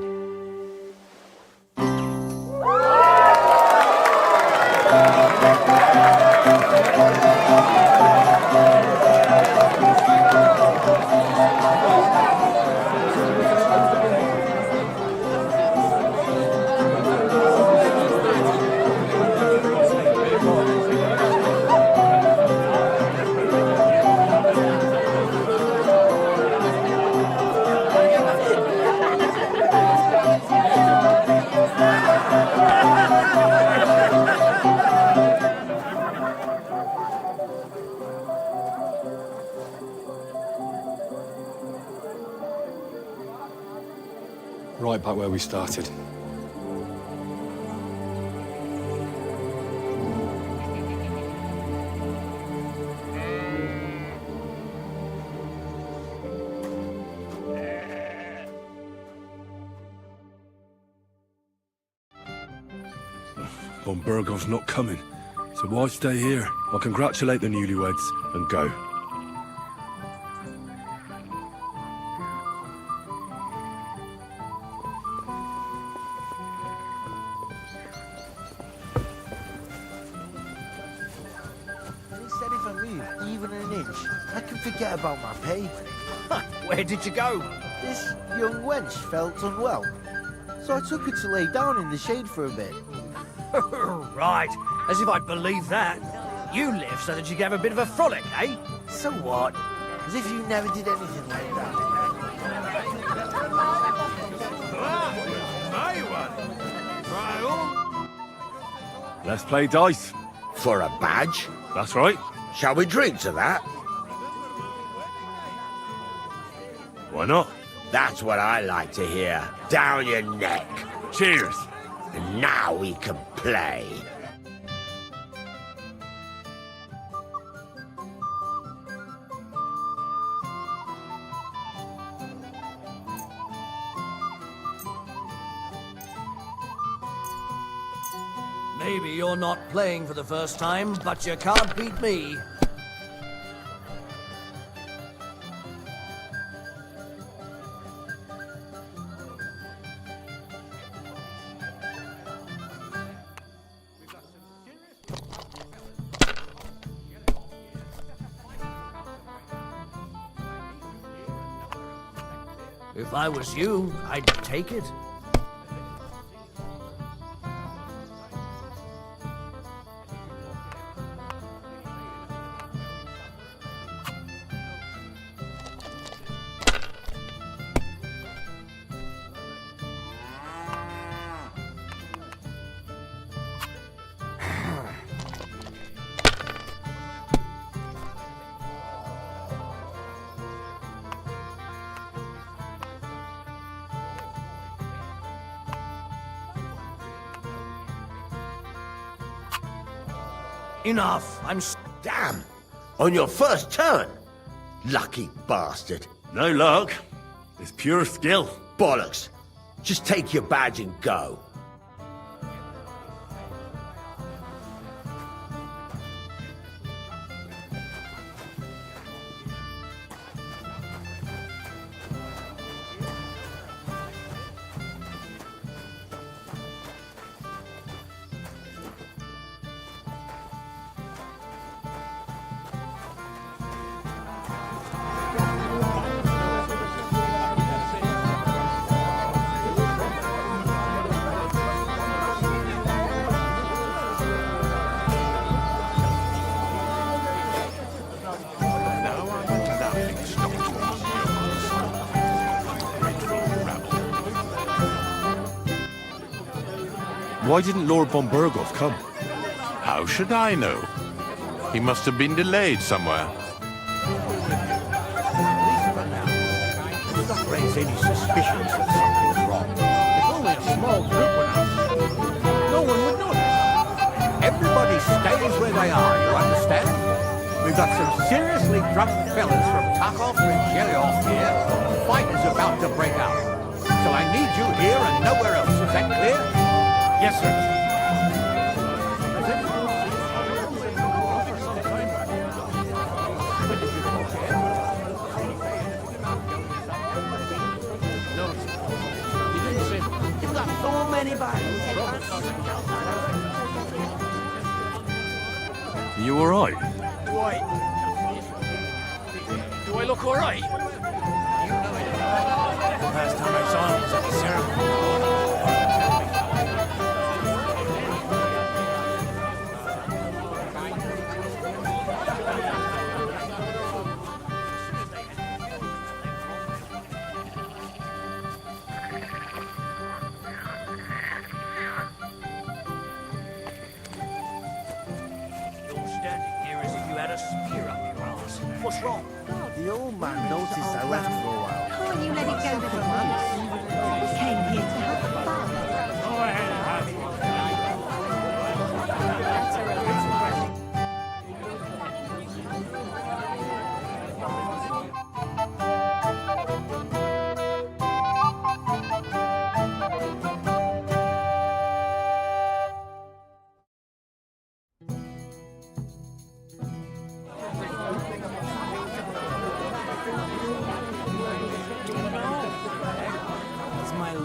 Right back where we started. Von Bergov's not coming, so why stay here? I'll congratulate the newlyweds and go. They said if I move even an inch, I can forget about my pay. Where did you go? This young wench felt unwell, so I took her to lay down in the shade for a bit. Right, as if I'd believe that. You live so that you can have a bit of a frolic, eh? So what? As if you never did anything like that. My one. Trial. Let's play dice. For a badge? That's right. Shall we drink to that? Why not? That's what I like to hear. Down your neck. Cheers. And now we can play. Maybe you're not playing for the first time, but you can't beat me. If I was you, I'd take it. Enough. Damn! On your first turn? Lucky bastard. No luck. It's pure skill. Bollocks. Just take your badge and go. Why didn't Lord von Berghoff come? How should I know? He must have been delayed somewhere. Do not raise any suspicions that something's wrong. If only a small group were out, no one would notice. Everybody stays where they are, you understand? We've got some seriously drunk fellas from Takov and Shelyov here. The fight is about to break out. So I need you here and nowhere else. Is that clear? Yes, sir. You've got so many battles. Are you alright? Why? Do I look alright? Last time I saw him was at the ceremony. What's wrong? The old man noticed I left for a while. Can't you let it go for once? We came here to have fun. Go ahead and have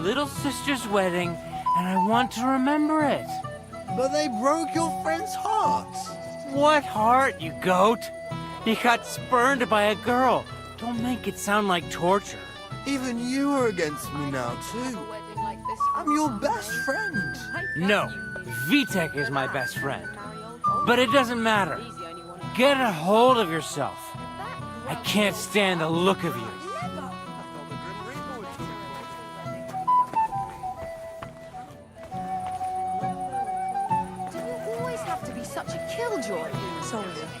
little sister's wedding, and I want to remember it. But they broke your friend's heart. What heart, you goat? He got spurned by a girl. Don't make it sound like torture. Even you are against me now, too. I'm your best friend. No, Vitek is my best friend. But it doesn't matter. Get a hold of yourself. I can't stand the look of you.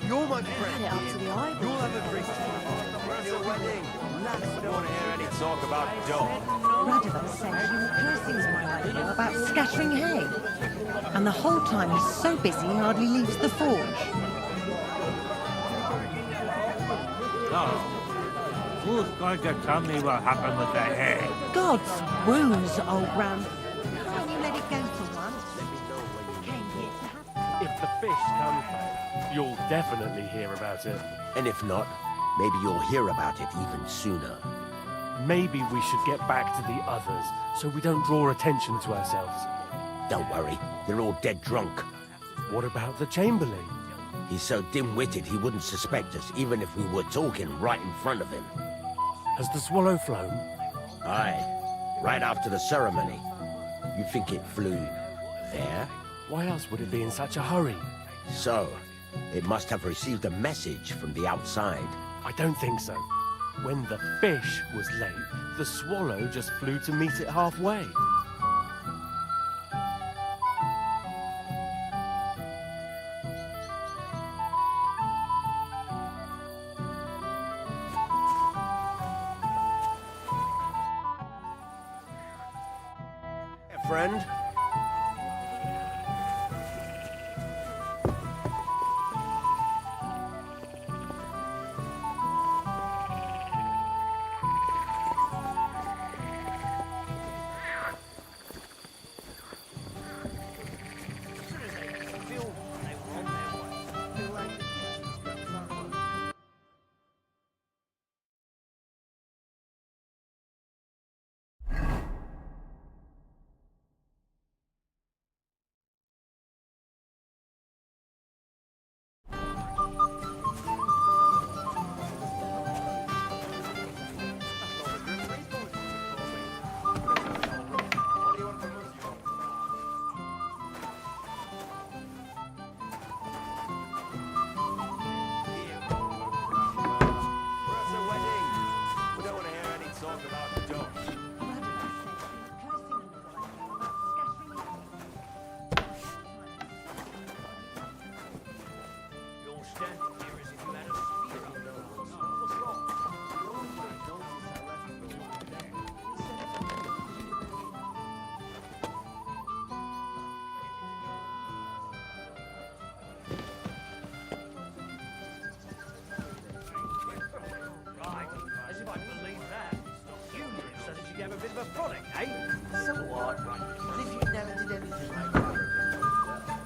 You're my friend. It up to the eyeball. You'll have a drink. Your wedding. We don't want to hear any talk about dough. Radovan said you were cursing my idea about scattering hay. And the whole time he's so busy he hardly leaves the forge. Oh. Who's going to tell me what happened with the hay? God's wounds, old Ram. Can't you let it go for once? Came here to have If the fish comes back, you'll definitely hear about it. And if not, maybe you'll hear about it even sooner. Maybe we should get back to the others, so we don't draw attention to ourselves. Don't worry, they're all dead drunk. What about the Chamberlain? He's so dim-witted he wouldn't suspect us, even if we were talking right in front of him. Has the swallow flown? Aye, right after the ceremony. You think it flew there? Why else would it be in such a hurry? So, it must have received a message from the outside. I don't think so. When the fish was late, the swallow just flew to meet it halfway. Friend? you have a bit of a frolic, eh? So what? As if you never did anything like that.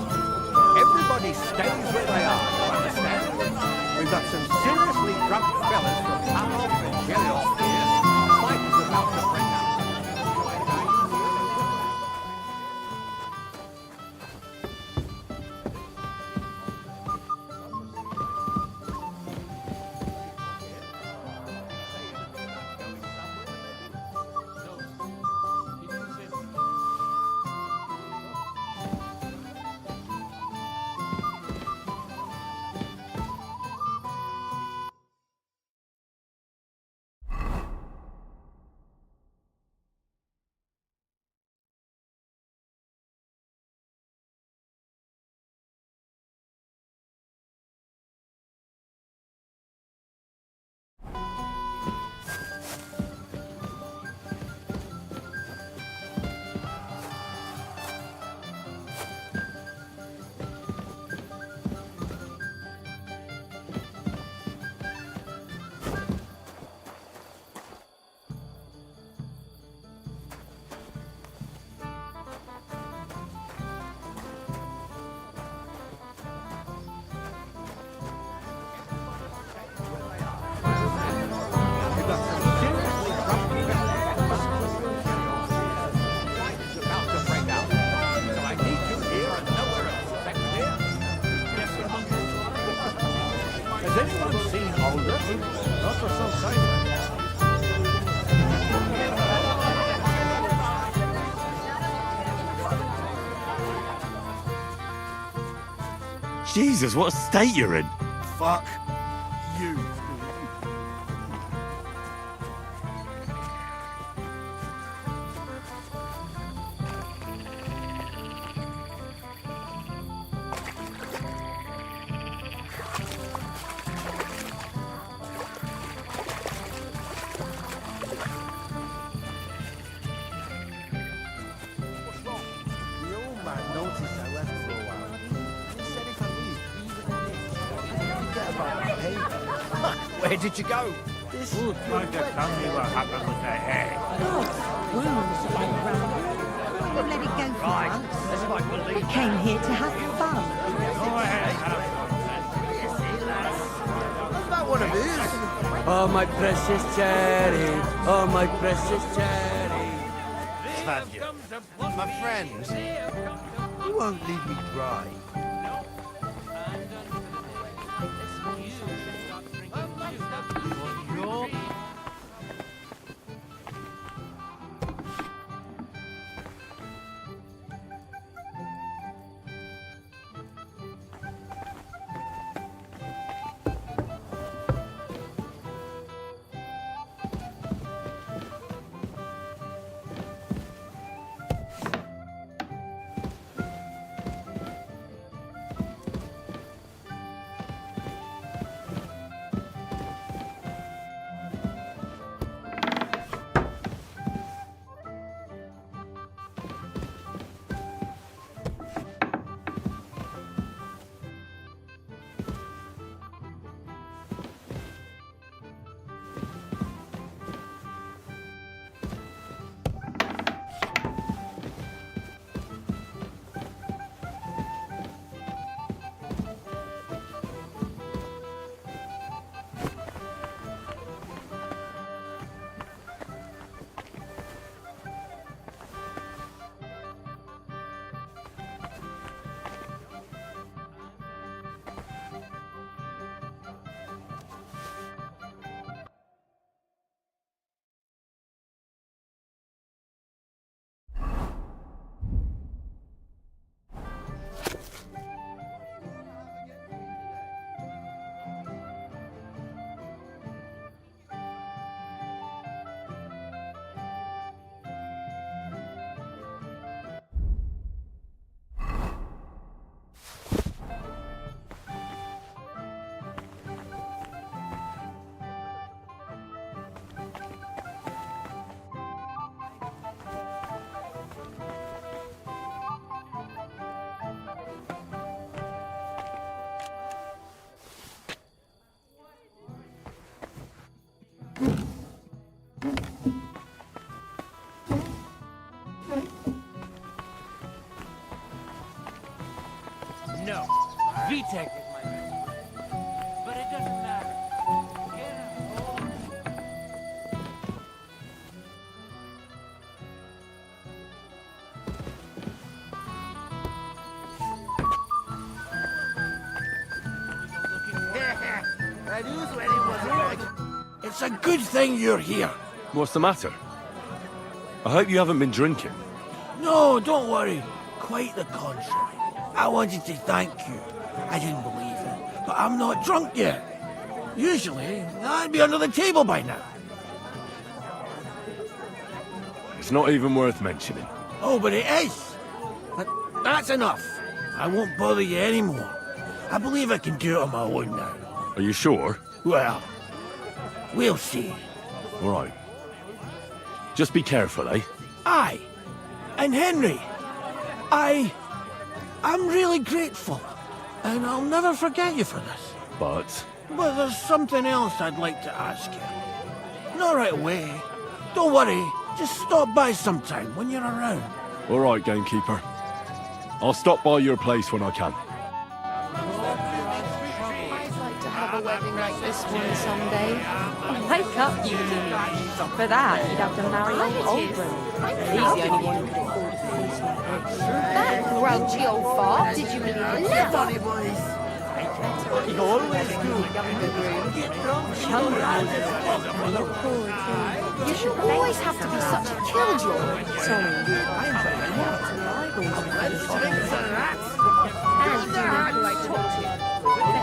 Everybody stays where they are, you understand? We've got some seriously drunk fellas from Pavlov and Jellyov here. Fight is about to break out. Has anyone seen Olga? Not for some time. Jesus, what a state you're in. Fuck you. Where did you go? Who's going to tell me what happened with the hair? You let it go for Right, once. as if I believe We came here to have fun. Go ahead, That's not one of his. Oh, my precious cherry. Oh, my precious cherry. Tanya, my friends, you won't leave me dry. No. VTech is my best. But it doesn't matter. It's a good thing you're here. What's the matter? I hope you haven't been drinking. No, don't worry. Quite the contrary. I wanted to thank you. I didn't believe it, but I'm not drunk yet. Usually, I'd be under the table by now. It's not even worth mentioning. Oh, but it is. But that's enough. I won't bother you anymore. I believe I can do it on my own now. Are you sure? Well, we'll see. All right. Just be careful, eh? Aye. And Henry, I'm really grateful. And I'll never forget you for this. But But there's something else I'd like to ask you. Not right away. Don't worry. Just stop by sometime when you're around. all right, gamekeeper. I'll stop by your place when I can. I'd like to have a wedding like this one someday. Wake up, you ninny. For that, you'd have to marry old Oldbury. He's the only one who could afford a feast like this. That grouchy old fart, did you believe it? Never! He always do. You should always have to be such a killjoy. Sorry. And you know who I talk to.